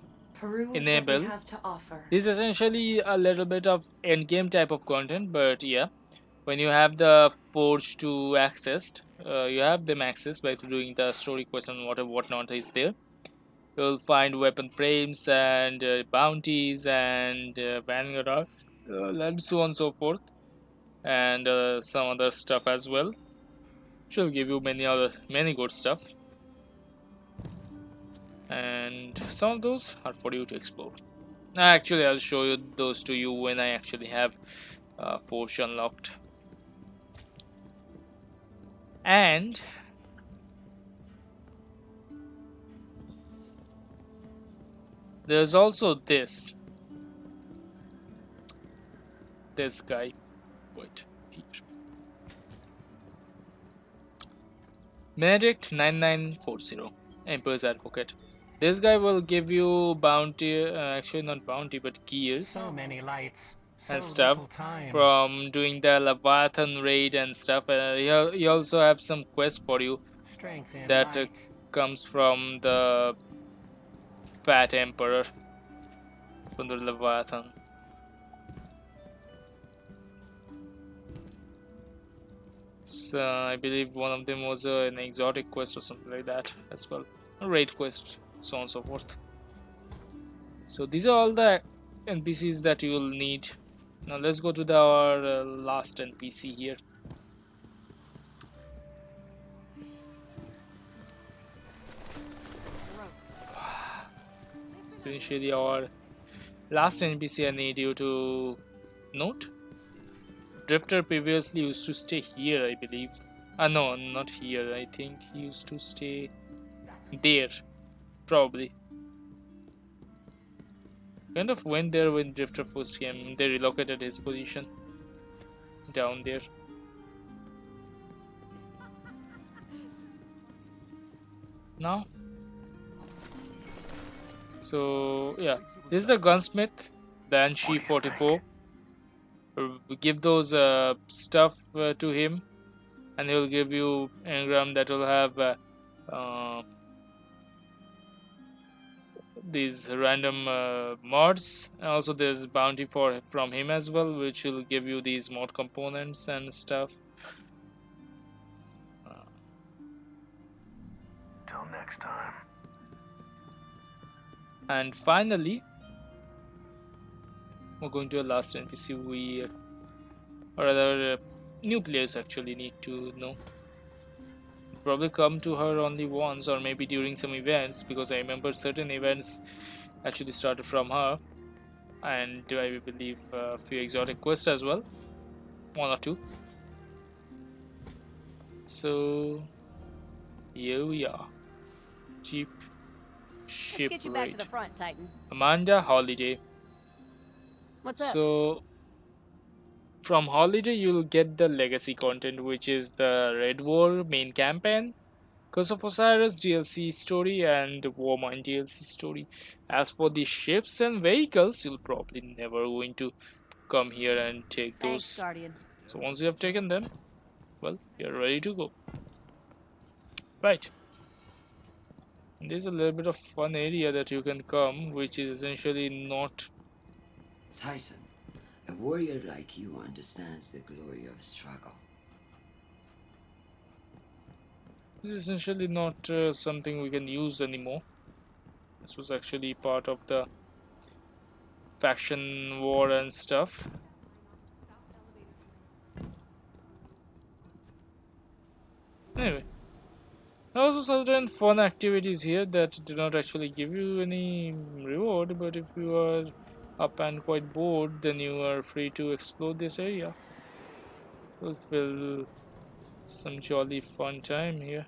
enabled, this is essentially a little bit of endgame type of content, but yeah, when you have the forge to accessed, you have them accessed by doing the story quest and whatnot is there. You'll find weapon frames and bounties and vanguard arcs and so on and so forth, and some other stuff as well. She'll give you many good stuff, and some of those are for you to explore. Actually, I'll show you those to you when I actually have Forge unlocked. And there's also this guy. Wait, here. Benedict 9940, Emperor's Advocate. This guy will give you bounty, actually not bounty, but gears. So many lights, so And stuff little time. from doing the Leviathan raid and stuff. He also have some quest for you Strength and that light. comes from the Fat Emperor from the Leviathan. So I believe one of them was an exotic quest or something like that as well, a raid quest, so on and so forth. So these are all the NPCs that you will need. Now let's go to our last NPC here. Essentially our last NPC I need you to note. Drifter previously used to stay here, I believe. No, not here. I think he used to stay there, probably. Kind of went there when Drifter first came. They relocated his position down there. Now, so yeah, this is the gunsmith, Banshee 44. We give those stuff to him, and he will give you engram that will have these random mods. Also there's bounty from him as well, which will give you these mod components and stuff. Till next time. And finally, we're going to a last NPC we or rather new players actually need to know. Probably come to her only once, or maybe during some events, because I remember certain events actually started from her, and I believe a few exotic quests as well, one or two. So here we are, Jeep ship Let's get you back to raid. the front, Titan. Amanda Holiday. What's up? So from Holiday you'll get the legacy content, which is the Red War main campaign, Curse of Osiris DLC story, and Warmind DLC story. As for the ships and vehicles, you'll probably never going to come here and take Thanks, those. Guardian. So once you have taken them, well, you're ready to go. Right. And there's a little bit of fun area that you can come, which is essentially not. Titan, a warrior like you understands the glory of struggle. This is essentially not something we can use anymore. This was actually part of the faction war and stuff. Anyway, there are also certain fun activities here that do not actually give you any reward, but if you are up and quite bored, then you are free to explore this area. Fulfill some jolly fun time here.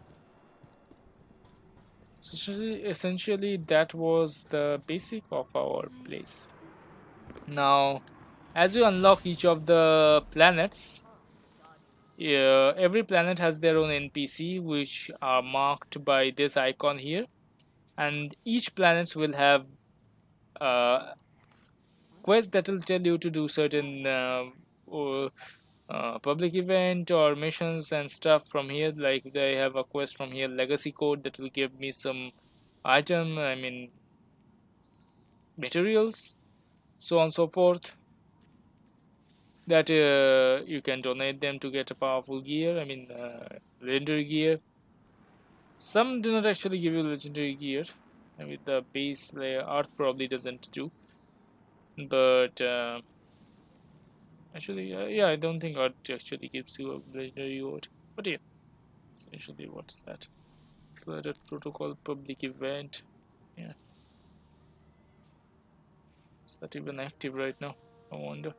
So essentially that was the basic of our place. Now, as you unlock each of the planets, every planet has their own NPC, which are marked by this icon here, and each planet will have quests that will tell you to do certain public event or missions and stuff from here. Like they have a quest from here, legacy code, that will give me some item, I mean materials, so on and so forth, that you can donate them to get a powerful gear, I mean legendary gear. Some do not actually give you legendary gear. I mean the base layer earth probably doesn't do, but actually yeah, I don't think earth actually gives you a legendary reward, but yeah, essentially what's that? Cluttered protocol public event. Yeah, is that even active right now? I wonder.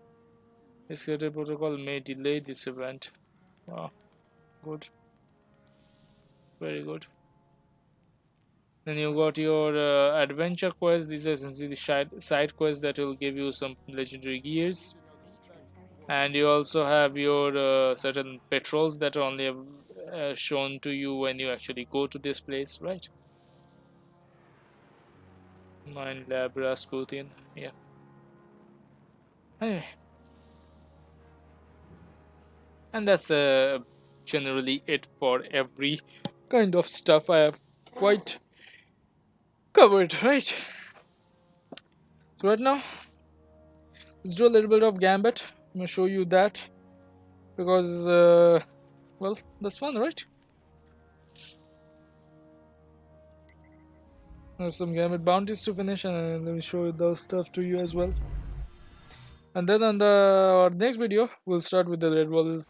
This cluttered protocol may delay this event. Wow, good, very good. Then you got your adventure quest. These are essentially side quests that will give you some legendary gears, and you also have your certain patrols that are only shown to you when you actually go to this place, right? Mind Lab Rasputin, yeah. Anyway, and that's generally it for every kind of stuff I have quite covered, right? So right now, let's do a little bit of Gambit. I'm gonna show you that because well, that's fun, right? I have some gambit bounties to finish, and let me show those stuff to you as well. And then on the our next video, we'll start with the Red Wall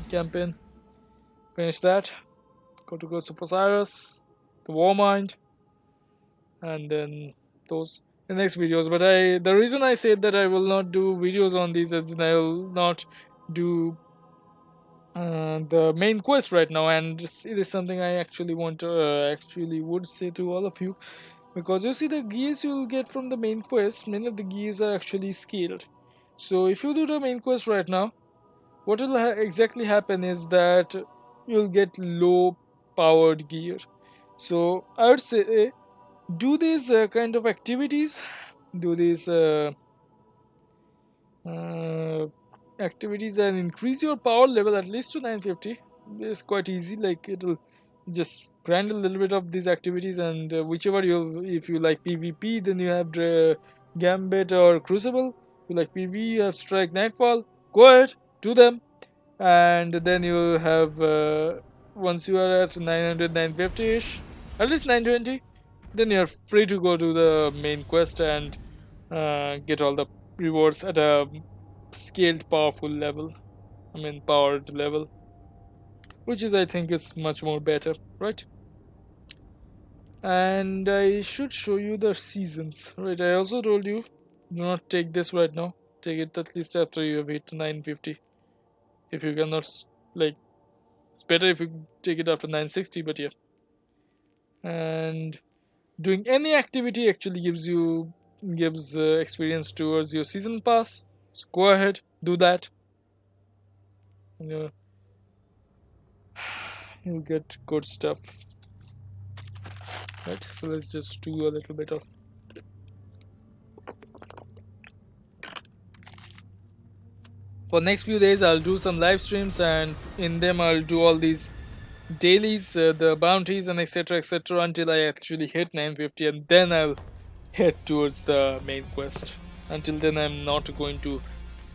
campaign. Finish that. Go to Ghost of Osiris, the Warmind, and then those the next videos. But the reason I said that I will not do videos on these is I will not do the main quest right now, and it is something I actually want to actually would say to all of you, because you see the gears you'll get from the main quest, many of the gears are actually scaled. So if you do the main quest right now, what will exactly happen is that you'll get low powered gear. So I would say do these kind of activities, do these uh, activities and increase your power level at least to 950. It's quite easy, like it'll just grind a little bit of these activities, and whichever if you like PvP, then you have Gambit or Crucible. If you like PvE, you have Strike, Nightfall. Go ahead, do them, and then you have once you are at 900 950ish, at least 920, then you're free to go to the main quest and get all the rewards at a scaled powerful level, I mean powered level, which is I think is much more better, right? And I should show you the seasons, right? I also told you do not take this right now, take it at least after you have hit 950. If you cannot, like, it's better if you take it after 960, but yeah. And doing any activity actually gives experience towards your season pass, so go ahead, do that, and you'll get good stuff, right? So let's just do a little bit of for next few days. I'll do some live streams, and in them I'll do all these dailies, the bounties and etc until I actually hit 950, and then I'll head towards the main quest. Until then I'm not going to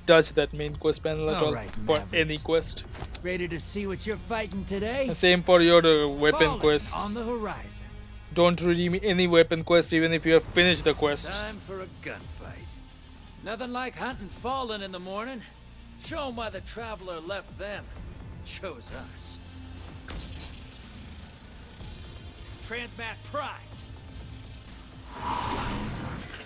touch that main quest panel at all for any quest. Ready to see what you're fighting today? And same for your weapon Falling quests. on the horizon. Don't redeem any weapon quest even if you have finished the quests. Time for a gunfight. Nothing like hunting Fallen in the morning. Show 'em why the Traveler left them, chose us. Transmat Pride.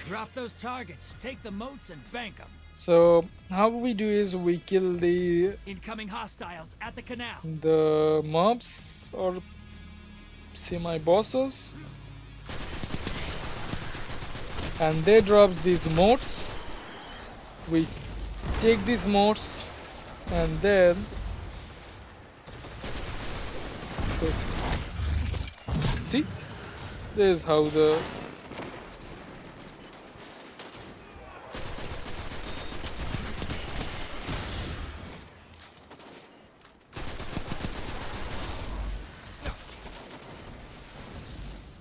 Drop those targets, take the moats and bank them. So how we do is we kill the Incoming hostiles at the canal. mobs or semi-bosses, and they drops these moats. We take these moats, and then see, this is how the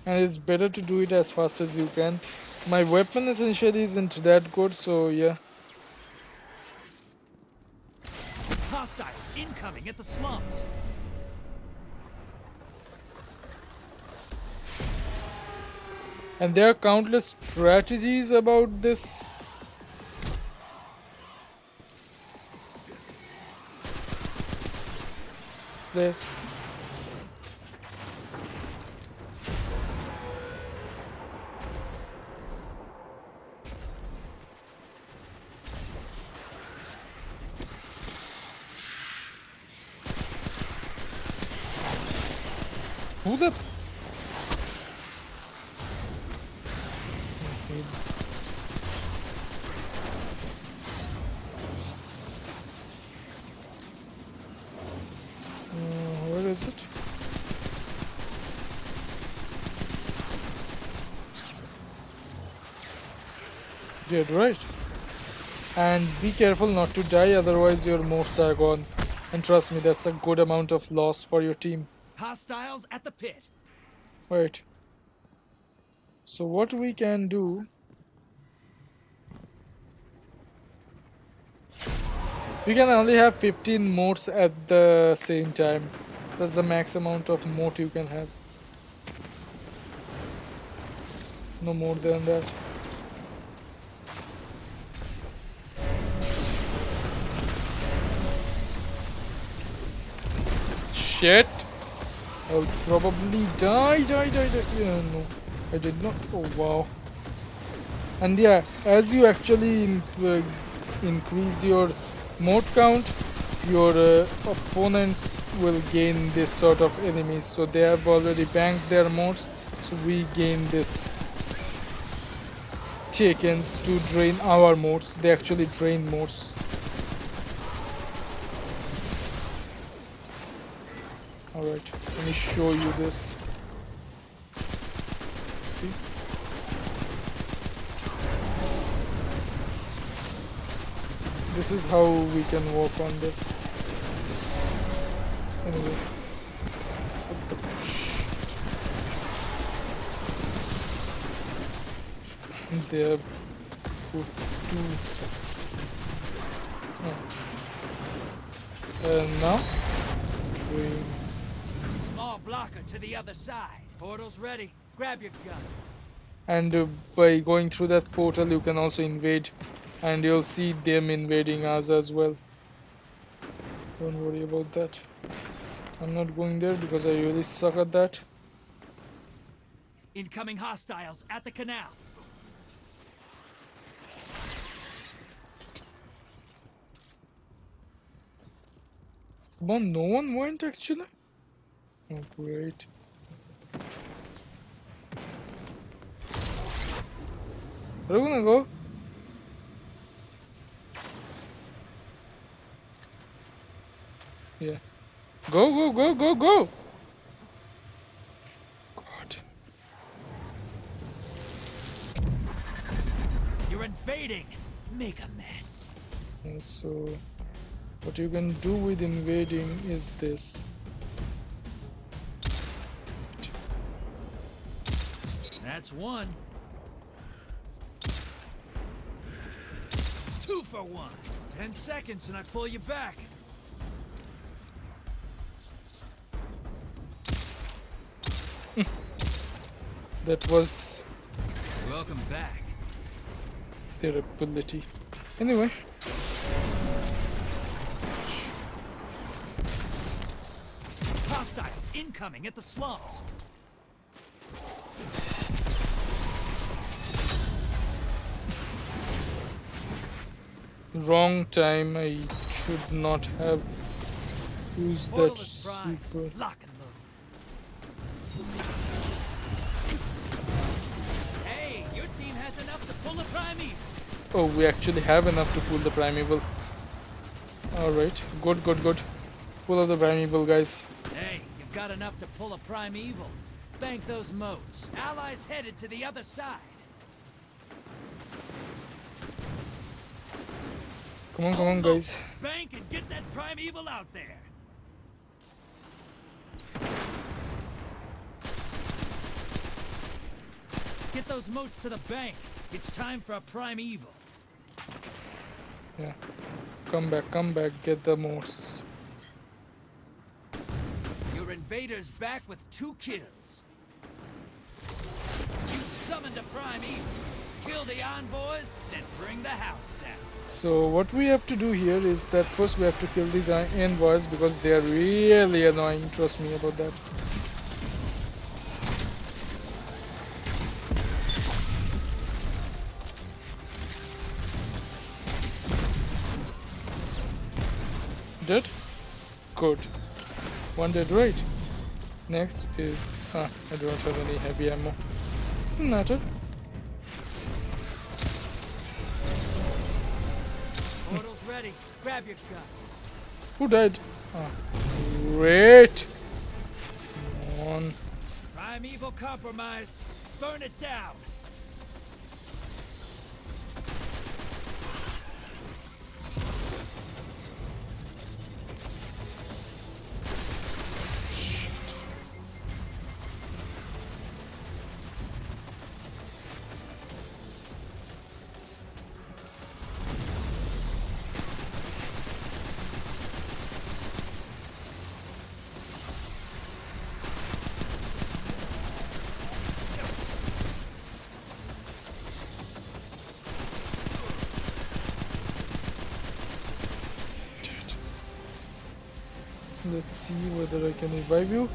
and it's better to do it as fast as you can. My weapon essentially isn't that good, so yeah. Hostiles incoming at the slums. And there are countless strategies about this. Place. Who the where is it? Dead, right? And be careful not to die, otherwise your moats are gone. And trust me, that's a good amount of loss for your team. Hostiles at the pit. Right. So what we can do We can only have 15 modes at the same time. That's the max amount of mode you can have. No more than that. Shit! I'll probably die. Yeah, no, I did not. Oh wow. And yeah, as you actually increase your mode count, your opponents will gain this sort of enemies. So they have already banked their modes, so we gain this tokens to drain our modes. They actually drain modes. Alright, let me show you this. See? This is how we can work on this. Anyway. What the shit? They have put two. And now? Train. Small blocker to the other side. Portal's ready. Grab your gun. And by going through that portal you can also invade, and you'll see them invading us as well. Don't worry about that. I'm not going there because I really suck at that. Incoming hostiles at the canal. Come on, no one went actually? Oh great. Where are we gonna go? Yeah. Go! God. You're invading. Make a mess. Yeah, so what you can do with invading is this. That's one. 2 for 1. 10 seconds and I pull you back. That was Welcome back. their ability. Anyway. Hostiles incoming at the slums. Wrong time. I should not have used Portal that is primed. super. Lock and load. Hey, your team has enough to pull a primeval. Oh, we actually have enough to pull the primeval. Alright, good. Pull up the primeval, guys. Hey, you've got enough to pull a primeval. Bank those moats. Allies headed to the other side. Come on, guys. Bank and get that primeval out there. Get those moats to the bank. It's time for a primeval. Yeah. Come back, get the modes. Your invader's back with 2 kills. You summoned a primeval. Kill the envoys, then bring the house down. So what we have to do here is that first we have to kill these envoys because they are really annoying, trust me about that. Dead? Good. One dead, right? Next is... I don't have any heavy ammo. Doesn't matter. Portal's ready. Grab your gun. Who died? Great! Come on. Primeval compromised. Burn it down. Let's see whether I can revive you.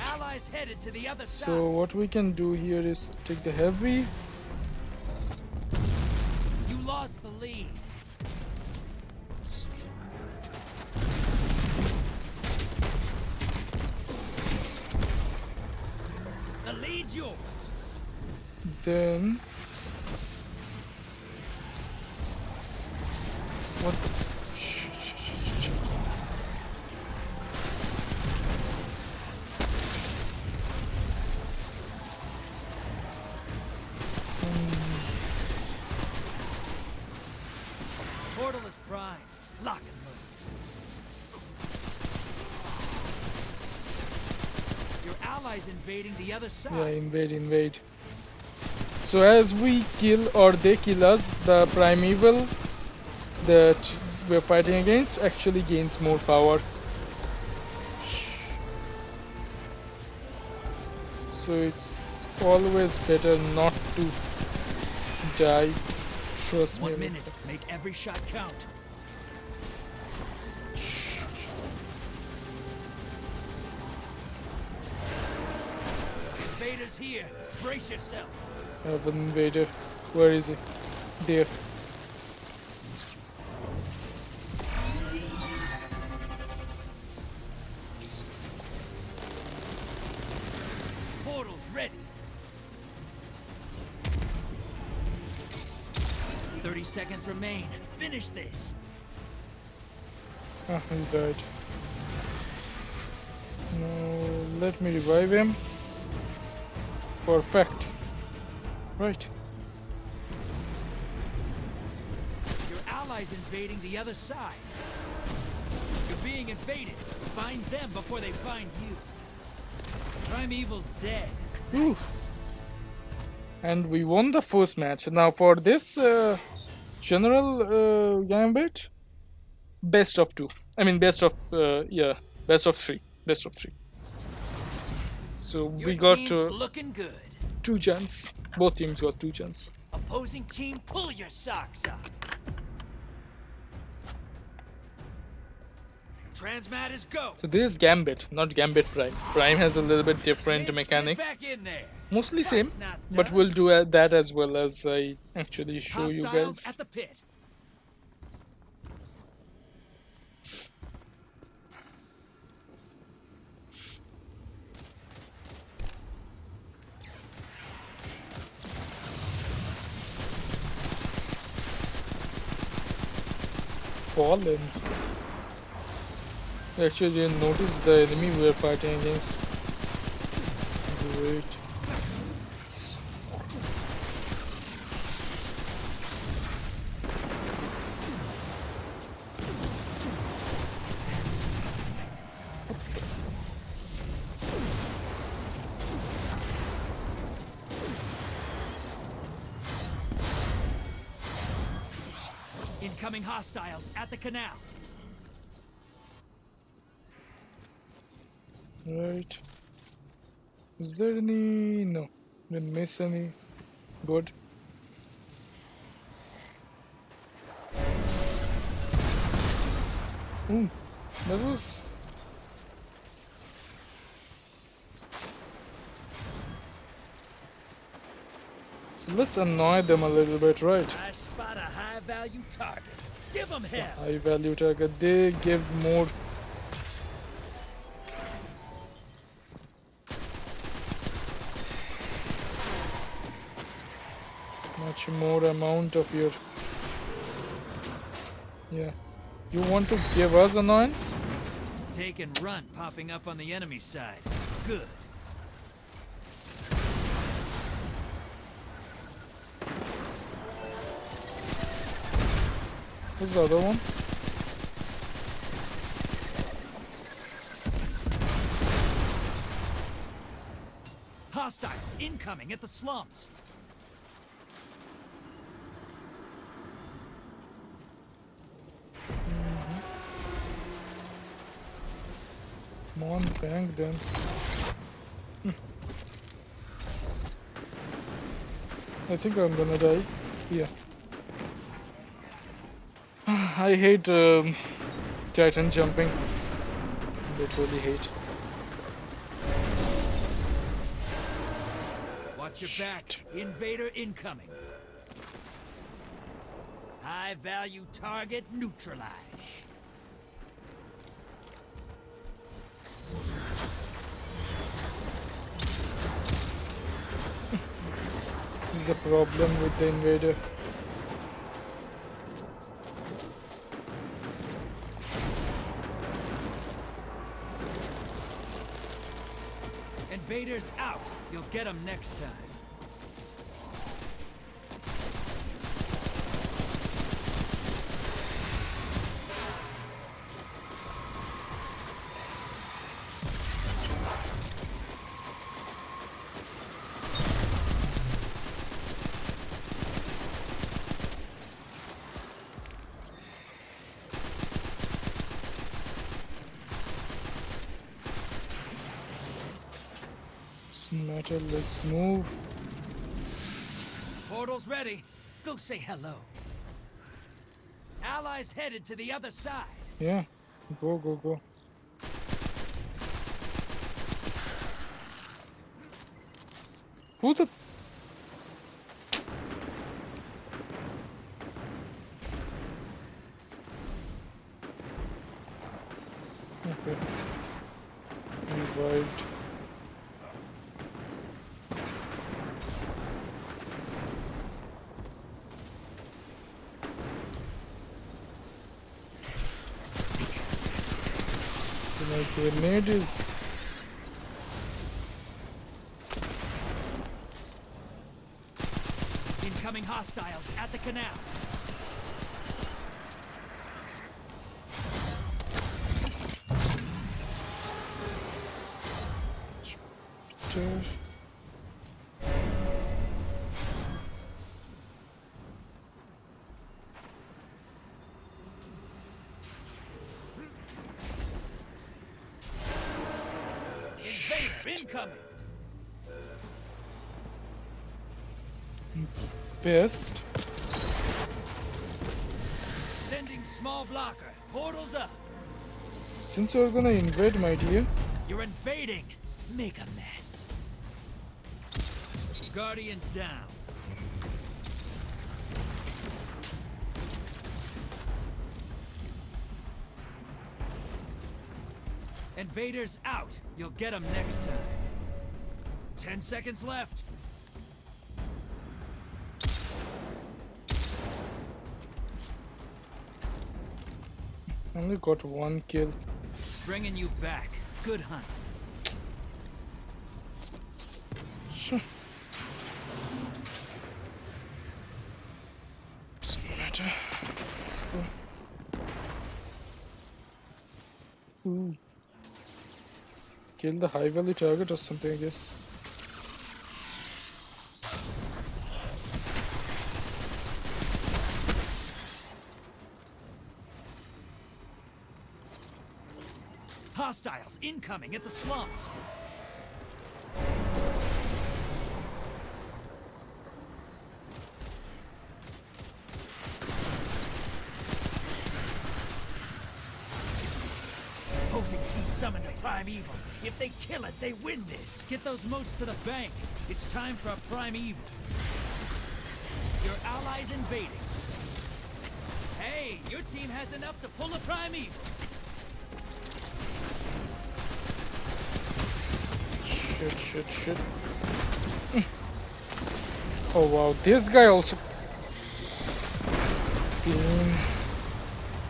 Allies headed to the other side. So what we can do here is take the heavy. You lost the lead. The lead's yours. Then what the shit. Portal is primed. Lock and load. Your allies invading the other side. Yeah, invade. So as we kill or they kill us, the primeval that we're fighting against actually gains more power. So it's always better not to die. Trust me. 1 minute. Make every shot count. Invaders here. Brace yourself. I have an invader. Where is he? There. Portal's ready. 30 seconds remain. Finish this. Ah, he died. Now let me revive him. Perfect. Right. Your allies invading the other side. You're being invaded. Find them before they find you. Primeval's dead. Oof. And we won the first match. Now for this general gambit, best of two. I mean best of best of three. Best of three. So Your we got team's looking good. 2 chance. Both teams got 2 chance. Opposing team, pull your socks up. Transmat is go. So this is Gambit, not Gambit Prime. Prime has a little bit different Mitch, mechanic. get back in there. Mostly same, Fight's not but done. we'll do that as well as I actually show you Hostiles guys. at the pit. Fallen. I actually didn't notice the enemy we were fighting against. Great. Incoming hostiles at the canal. Right. Is there any? No. Didn't miss any. Good. Ooh, that was. So let's annoy them a little bit, right? I spot a high-value target. Give them hell. High value target. They give more. Much more amount of your. Yeah. You want to give us annoyance? Take and run popping up on the enemy side. Good. Who's the other one? Hostiles incoming at the slums. Come on, bang them. I think I'm gonna die. Yeah. I hate Titan jumping. literally hate. Watch your back. Invader incoming. High value target neutralized. This is the problem with the invader. Invaders out. You'll get them next time. Doesn't matter, let's move. Portal's ready. Go say hello. Allies headed to the other side. Yeah, go. Who the... Okay. Revived. My grenade is... Incoming hostiles at the canal. Invader incoming. Best. Sending small blocker. Portals up. Since you're gonna invade, my dear, You're invading. Make a mess. Guardian down. Invaders out. You'll get them next time. 10 seconds left. only got one kill. Bringing you back. Good hunt. Sure. Doesn't matter. Let's go. Ooh. Kill the high value target or something, I guess. Hostiles incoming at the slums. Opposing team summoned a primeval. If they kill it, they win this. Get those moats to the bank. It's time for a primeval. Your allies invading. Hey, your team has enough to pull a primeval. Shit. Oh wow, this guy also. Beam.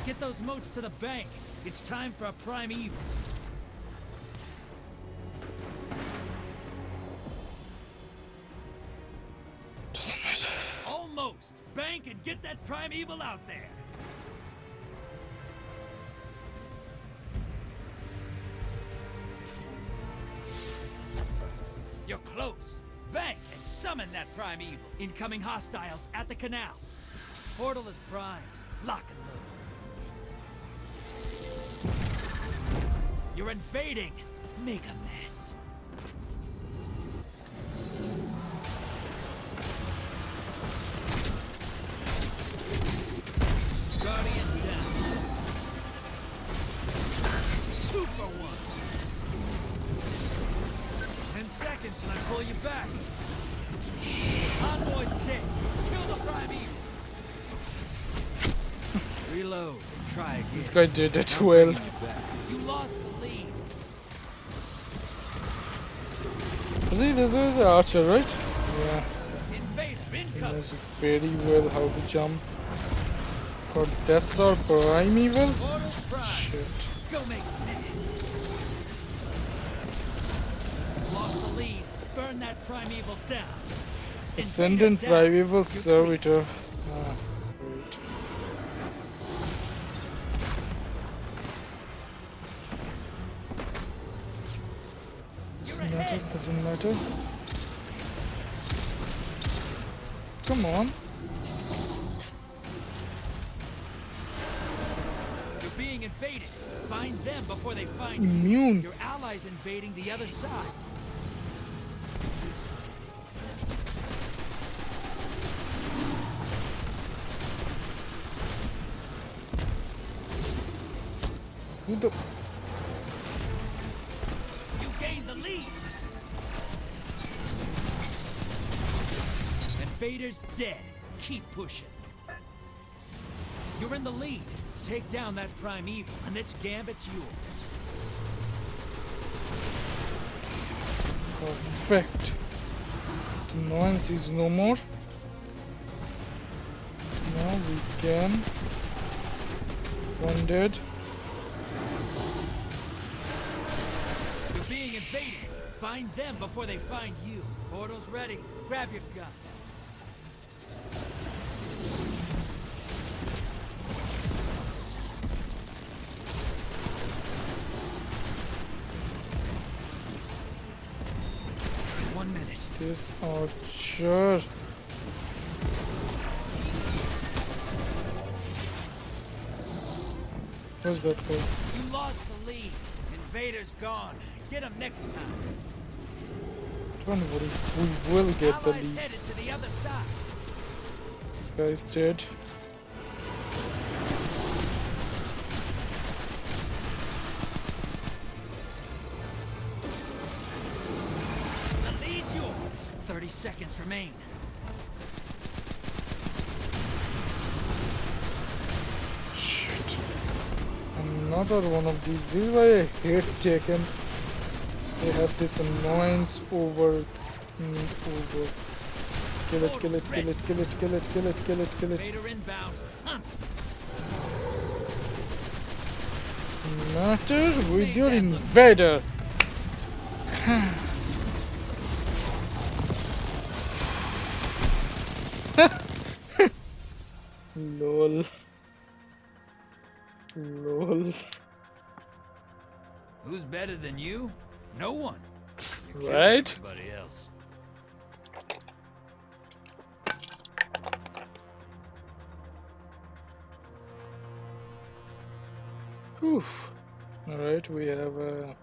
Get those moats to the bank. It's time for a primeval. Doesn't matter. Almost. Bank and get that primeval out there. You're close. Bank and summon that primeval. Incoming hostiles at the canal. Portal is primed. Lock and load. You're invading. Make a mess. Guardian down. 2 for 1. Reload and try again. This guy did it I'm well. bringing you back. You lost the lead. See, this is the archer, right? Yeah, Invader he incoming. knows very well how to jump. God, that's our primeval? Portal's prime. Shit. Go make a minute. Lost the lead. Burn that primeval down. Ascendant Invader down. primeval You're servitor. Ah, great. Doesn't matter, doesn't matter. Come on. You're being invaded. Find them before they find you. Immune. Your allies invading the other side. Who the... You gained the lead. Invader's dead. Keep pushing. You're in the lead. Take down that primeval, and this gambit's yours. Perfect. The annoyance is no more. Now we can. One dead. You're being invaded. Find them before they find you. Portal's ready. Grab your gun. In 1 minute. This archer. What's that for? You lost the lead. Invader's gone. Get him next time. Don't worry, we will get the Allies lead. headed to the other side. This guy's dead. The lead's yours. 30 seconds remain. Shit. Another one of these. This is why I hate Taken. They have this annoyance over. Over. Kill it, kill it, kill it, kill it, kill it, kill it, kill it, kill it. Invader inbound. Hunt. Matter with your invader. Lol. Lol. Who's better than you? No one. Right? Everybody else. Oof. Alright, we have right.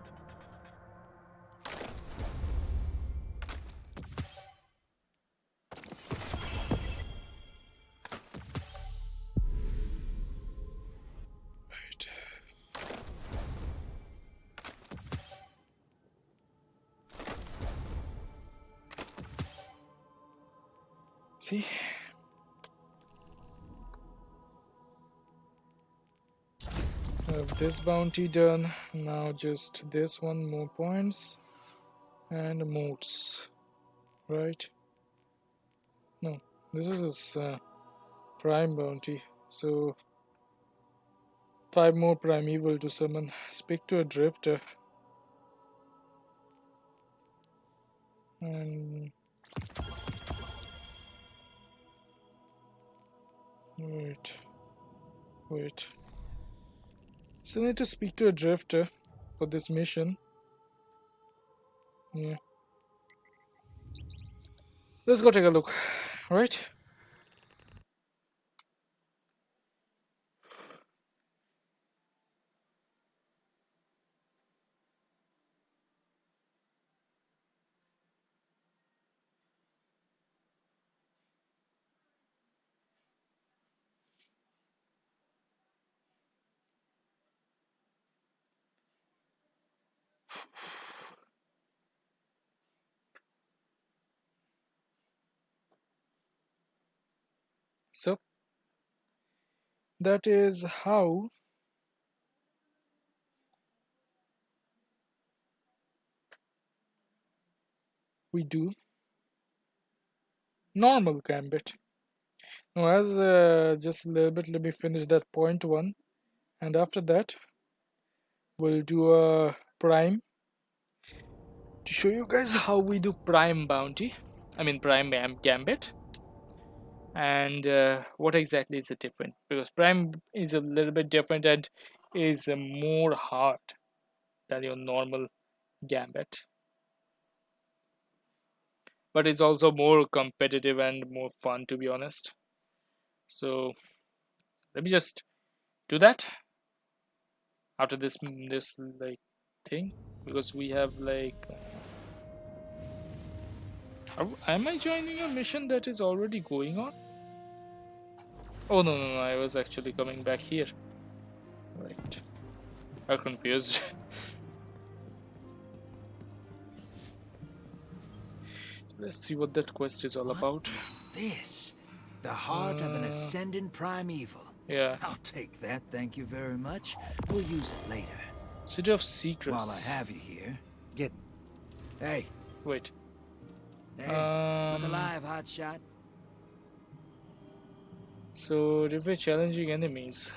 See? Have this bounty done. Now just this one, more points and modes. Right? No, this is his prime bounty. So 5 more primeval to summon. Speak to a drifter. And wait. So I need to speak to a drifter for this mission. Yeah. Let's go take a look. Right? So that is how we do normal gambit. Now, as just a little bit, let me finish that point one, and after that, we'll do a prime to show you guys how we do prime bounty. I mean, prime gambit, and what exactly is it different? Because prime is a little bit different and is more hard than your normal gambit, but it's also more competitive and more fun, to be honest. So let me just do that after this like thing, because we have like am I joining a mission that is already going on? Oh, no, no, no, I was actually coming back here. Right, I'm confused. So let's see what that quest is all What about. is this? The heart of an ascendant primeval. Yeah, I'll take that, thank you very much. We'll use it later. City of While I Secrets. have you here, get... Hey, Wait, hey, look alive, hotshot. so defeat challenging enemies.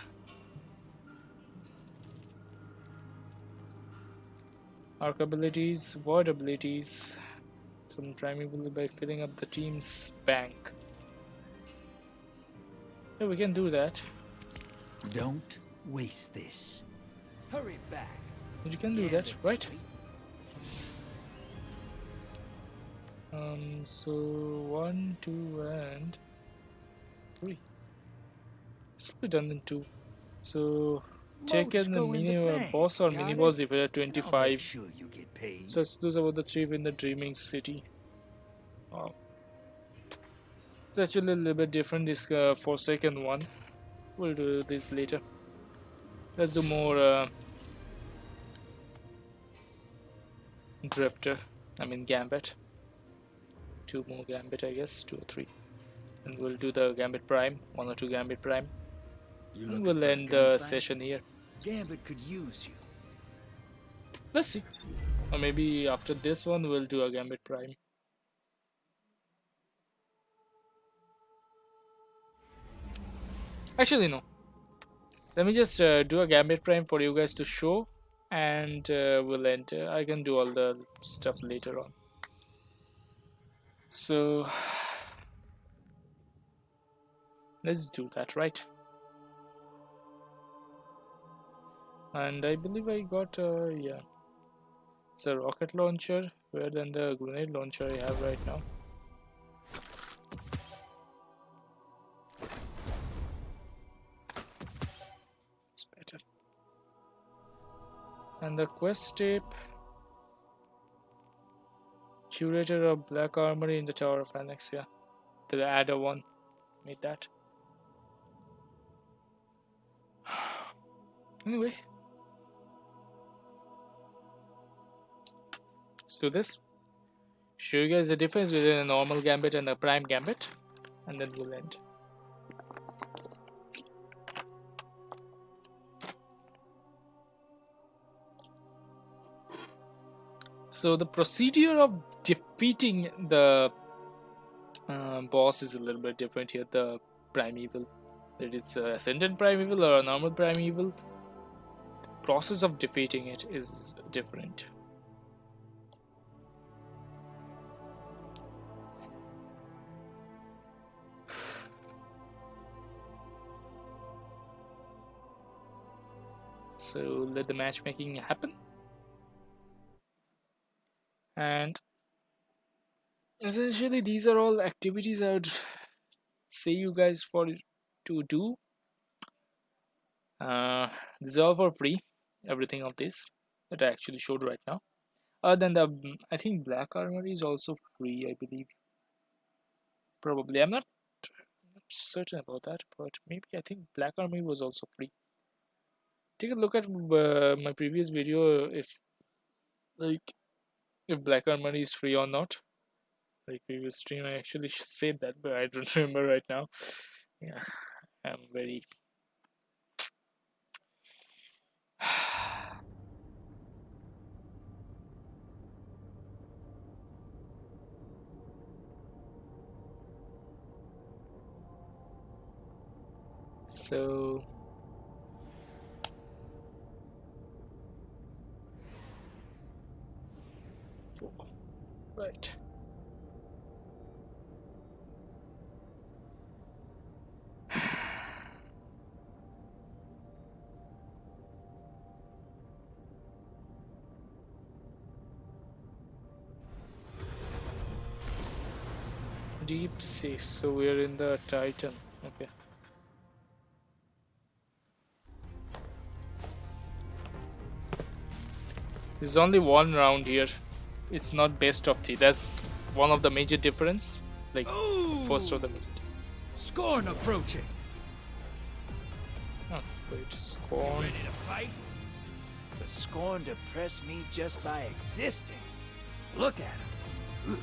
Arc abilities, void abilities. Some primeval by filling up the team's bank. Yeah, we can do that. Don't waste this. Hurry back. You can do that, Gambit's right? waiting. So 1, 2, and 3. Split done in 2. So take Motes in the go in the mini bank, boss or got mini it? boss if it at I'll make 25. sure you get paid. So let's lose about the 3 in the Dreaming City. Wow. It's actually a little bit different, this Forsaken one. We'll do this later. Let's do more Drifter. I mean Gambit. 2 more Gambit, I guess. 2 or 3. And we'll do the Gambit Prime. 1 or 2 Gambit Prime. You And looking we'll for a end the gunfight? session here. Gambit could use you. Let's see. Or maybe after this one, we'll do a Gambit Prime. Actually, no. Let me just do a Gambit Prime for you guys to show, and we'll end. I can do all the stuff later on. So let's do that, right? And I believe I got yeah, it's a rocket launcher. Where than the grenade launcher I have right now? It's better. And the quest tape. Curator of Black Armory in the Tower of Annex, yeah. The adder one. Made that. Anyway. Let's do this. Show you guys the difference between a normal gambit and a prime gambit. And then we'll end. So the procedure of defeating the boss is a little bit different here. The primeval, it is ascendant primeval or a normal primeval. The process of defeating it is different. So let the matchmaking happen. And essentially these are all activities I would say you guys for to do. This is all for free, everything of this that I actually showed right now. Other than the I think Black Armory is also free, I believe. Probably, I'm not certain about that, but maybe I think Black Armory was also free. Take a look at my previous video if like if Black Armory is free or not. Like previous stream I actually said that, but I don't remember right now. Yeah, I'm very So four. Right. Deep sea. So we're in the Titan. Okay. There's only one round here. It's not best of three. That's one of the major difference. Like first of the major. Scorn approaching. Oh, wait, Scorn. Ready to fight? The scorn depressed me just by existing. Look at him.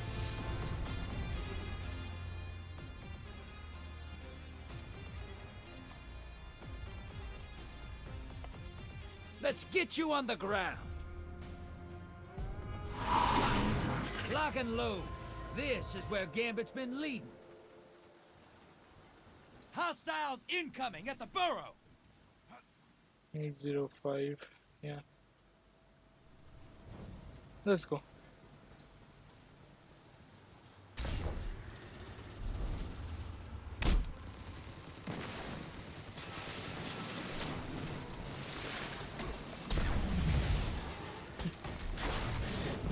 Let's get you on the ground. Lock and load. This is where Gambit's been leading. Hostiles incoming at the burrow. 805. Yeah. Let's go.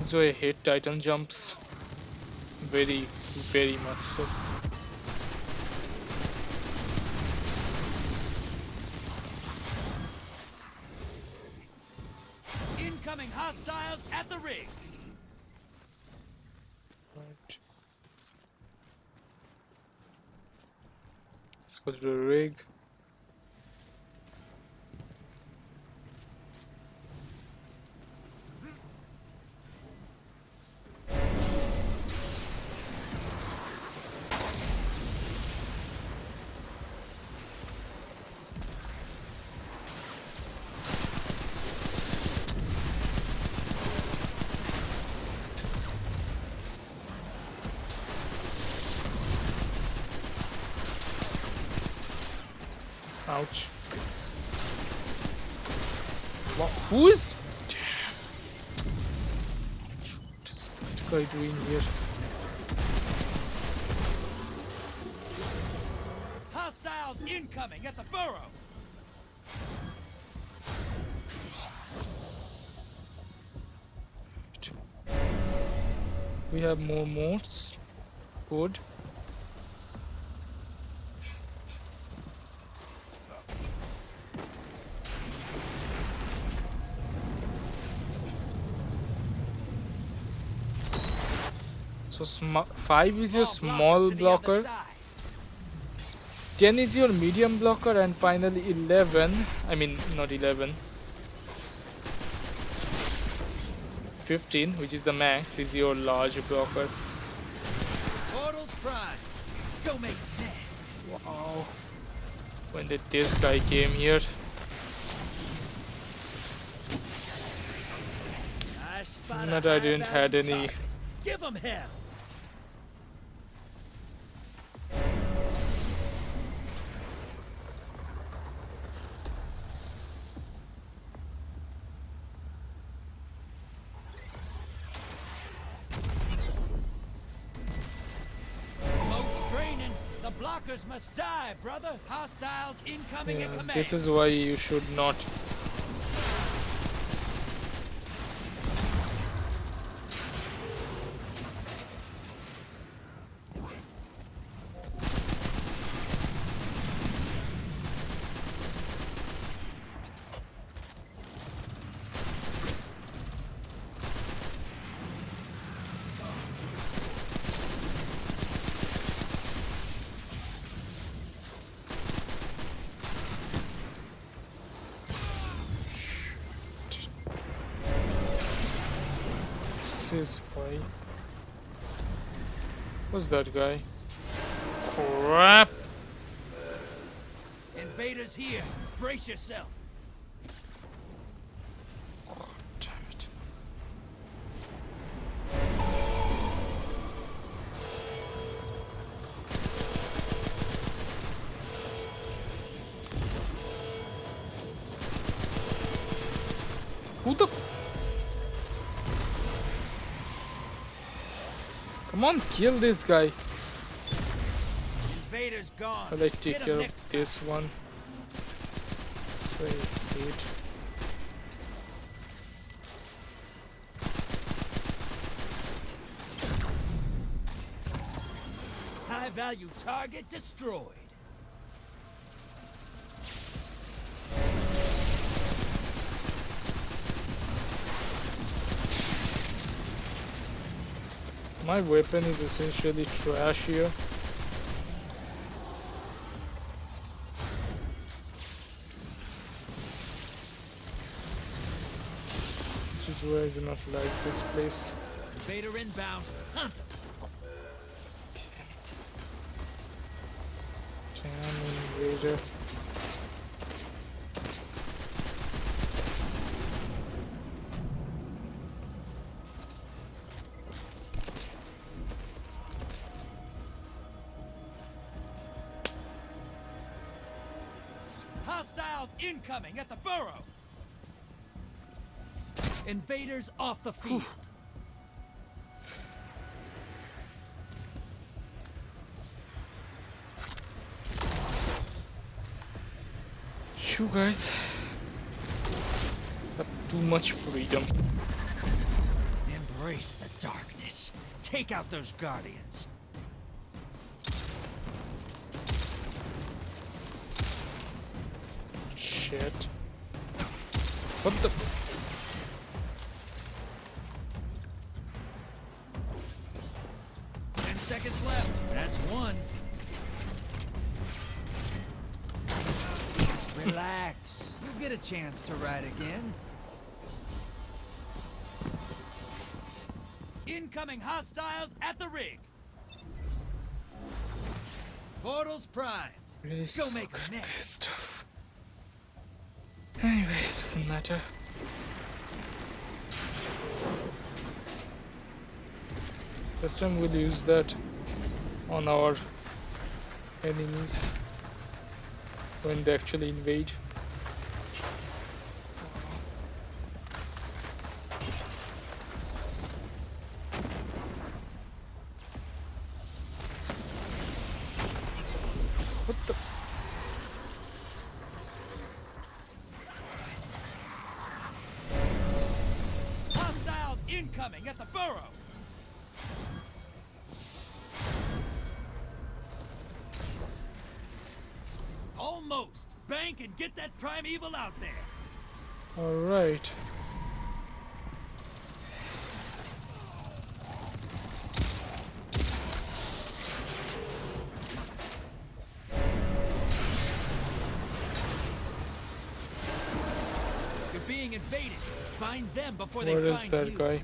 So I hate Titan jumps. Very, very much so. Incoming hostiles at the rig. Right. Let's go to the rig. Ouch. What? Who is? Damn. What is that guy doing here? Hostiles incoming at the burrow. We have more modes. Good. So 5 is your small to the other blocker, side. 10 is your medium blocker, and finally 11, I mean not 11, 15, which is the max, is your large blocker. Portals prime. Go make sense. Wow. When did this guy came here? I spot Doesn't a matter, I didn't high-value had any. target. Give 'em hell. Moat's draining. The blockers must die, brother. Hostiles incoming Yeah, at command. this is why you should not. This is why. What's that guy? Crap! Invaders here. Brace yourself. Damn it. Who the? Come on, kill this guy. Invaders gone. I'll like take Get 'em care next of this one. So good. High value target destroyed. My weapon is essentially trash here. Which is why I do not like this place. Invader inbound. Hunt 'em. Damn invader. Hostiles incoming at the burrow. Invaders off the field. You guys have too much freedom. Embrace the darkness. Take out those guardians. Shit. What the? 10 seconds left. That's one. Relax. You'll get a chance to ride again. Incoming hostiles at the rig. Portals primed. Really Go suck make 'em at next. this stuff. Anyway, it doesn't matter. This time we'll use that on our enemies when they actually invade. What the? Hostiles incoming at the burrow. Almost. Bank and get that primeval out there. All right. You're being invaded. Find them before Where they is find that you. guy?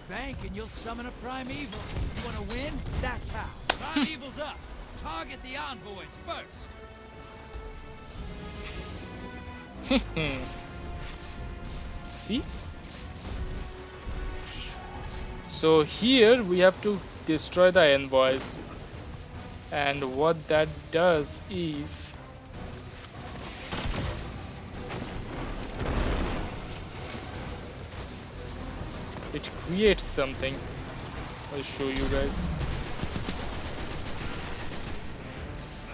Bank and you'll summon a primeval. You want to win? That's how. Primeval's up. Target the envoys first. See? So here we have to destroy the envoys, and what that does is it creates something. I'll show you guys.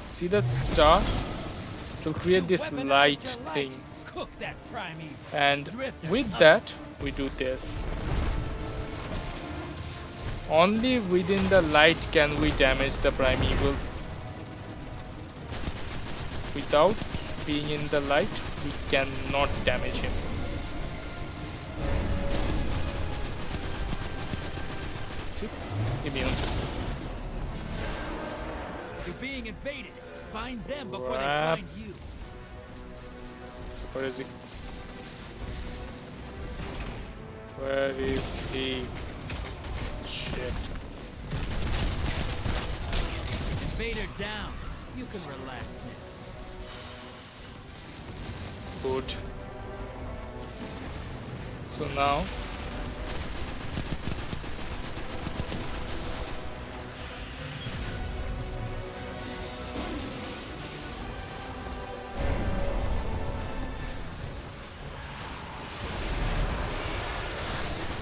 See that star? It will create this Weaponize light your light. thing, Cook that primeval. and Drifters with up. that we do this. Only within the light can we damage the primeval. Without being in the light, we cannot damage him. See? Immune. You're being invaded. Find them before Crap. they find you. Where is he? Where is he? Shit. Invader down. You can relax now. Good. So now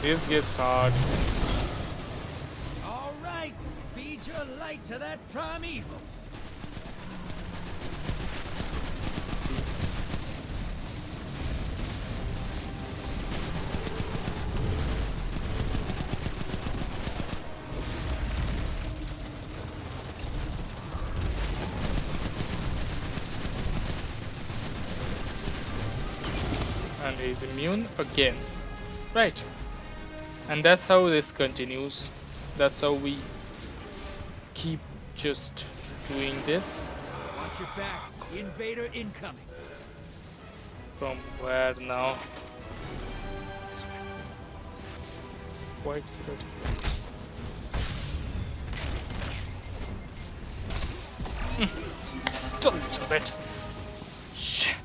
this gets hard. All right, feed your light to that primeval. And he's immune again. Right. And that's how this continues. That's how we keep just doing this. Watch your back. Invader incoming. From where now? Quite certain. Just a little bit. Shit.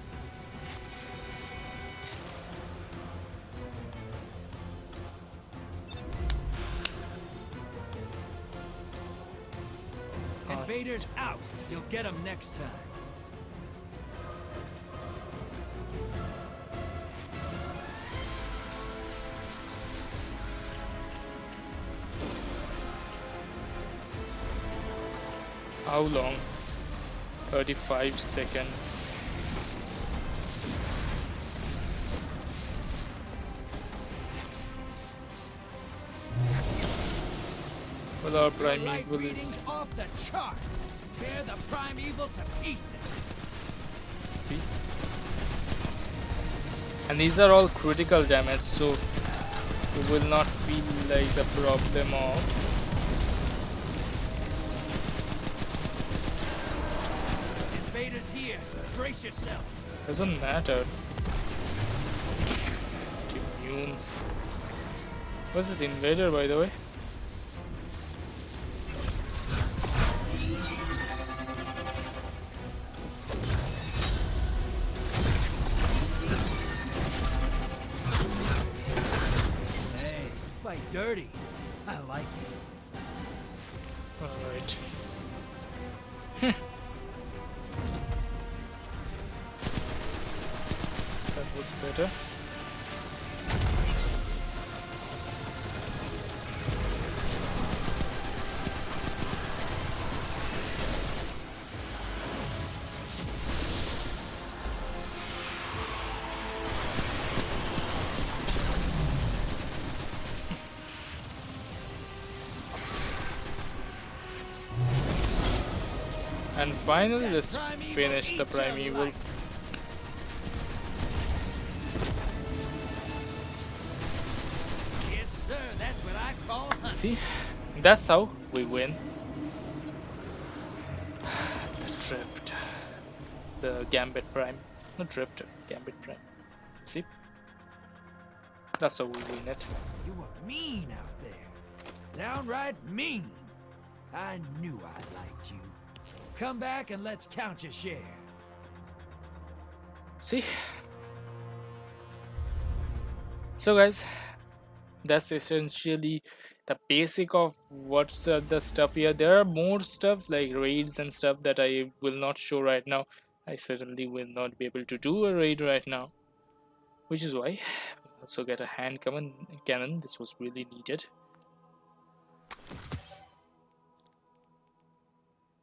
Invaders out. You'll get them next time. How long? 35 seconds. Well, our primeval is... off the charts. Tear the primeval to pieces. See? And these are all critical damage, so you will not feel like the problem of... Invaders here. Brace yourself. Doesn't matter. Immune. Was it invader, by the way? Hey, fight dirty. I like it. Alright. That was better. And finally, let's finish the primeval. Yes, sir. That's what I call hunting. See, that's how we win. The drift, the gambit prime, not drifter, gambit prime. See, that's how we win it. You were mean out there. Downright mean. I knew I liked you. Come back and let's count your share. See, so guys, that's essentially the basic of what's the stuff here. There are more stuff like raids and stuff that I will not show right now. I certainly will not be able to do a raid right now, which is why I also get a hand cannon. This was really needed.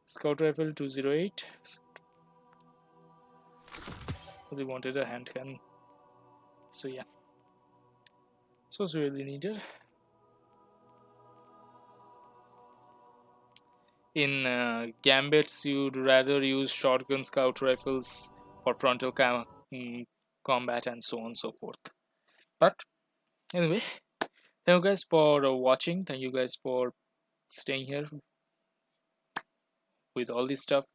Scout rifle 208. Really wanted a hand cannon, so yeah, this was really needed. In gambits, you'd rather use shotgun scout rifles for frontal combat and so on and so forth. But anyway, thank you guys for watching. Thank you guys for staying here with all this stuff,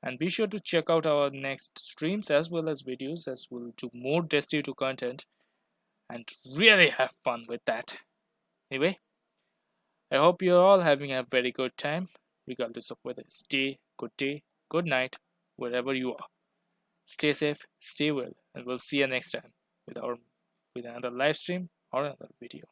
and be sure to check out our next streams as well as videos, as we'll do more Destiny 2 content and really have fun with that. Anyway, I hope you're all having a very good time, regardless of whether it's day, good night, wherever you are. Stay safe, stay well, and we'll see you next time with another live stream or another video.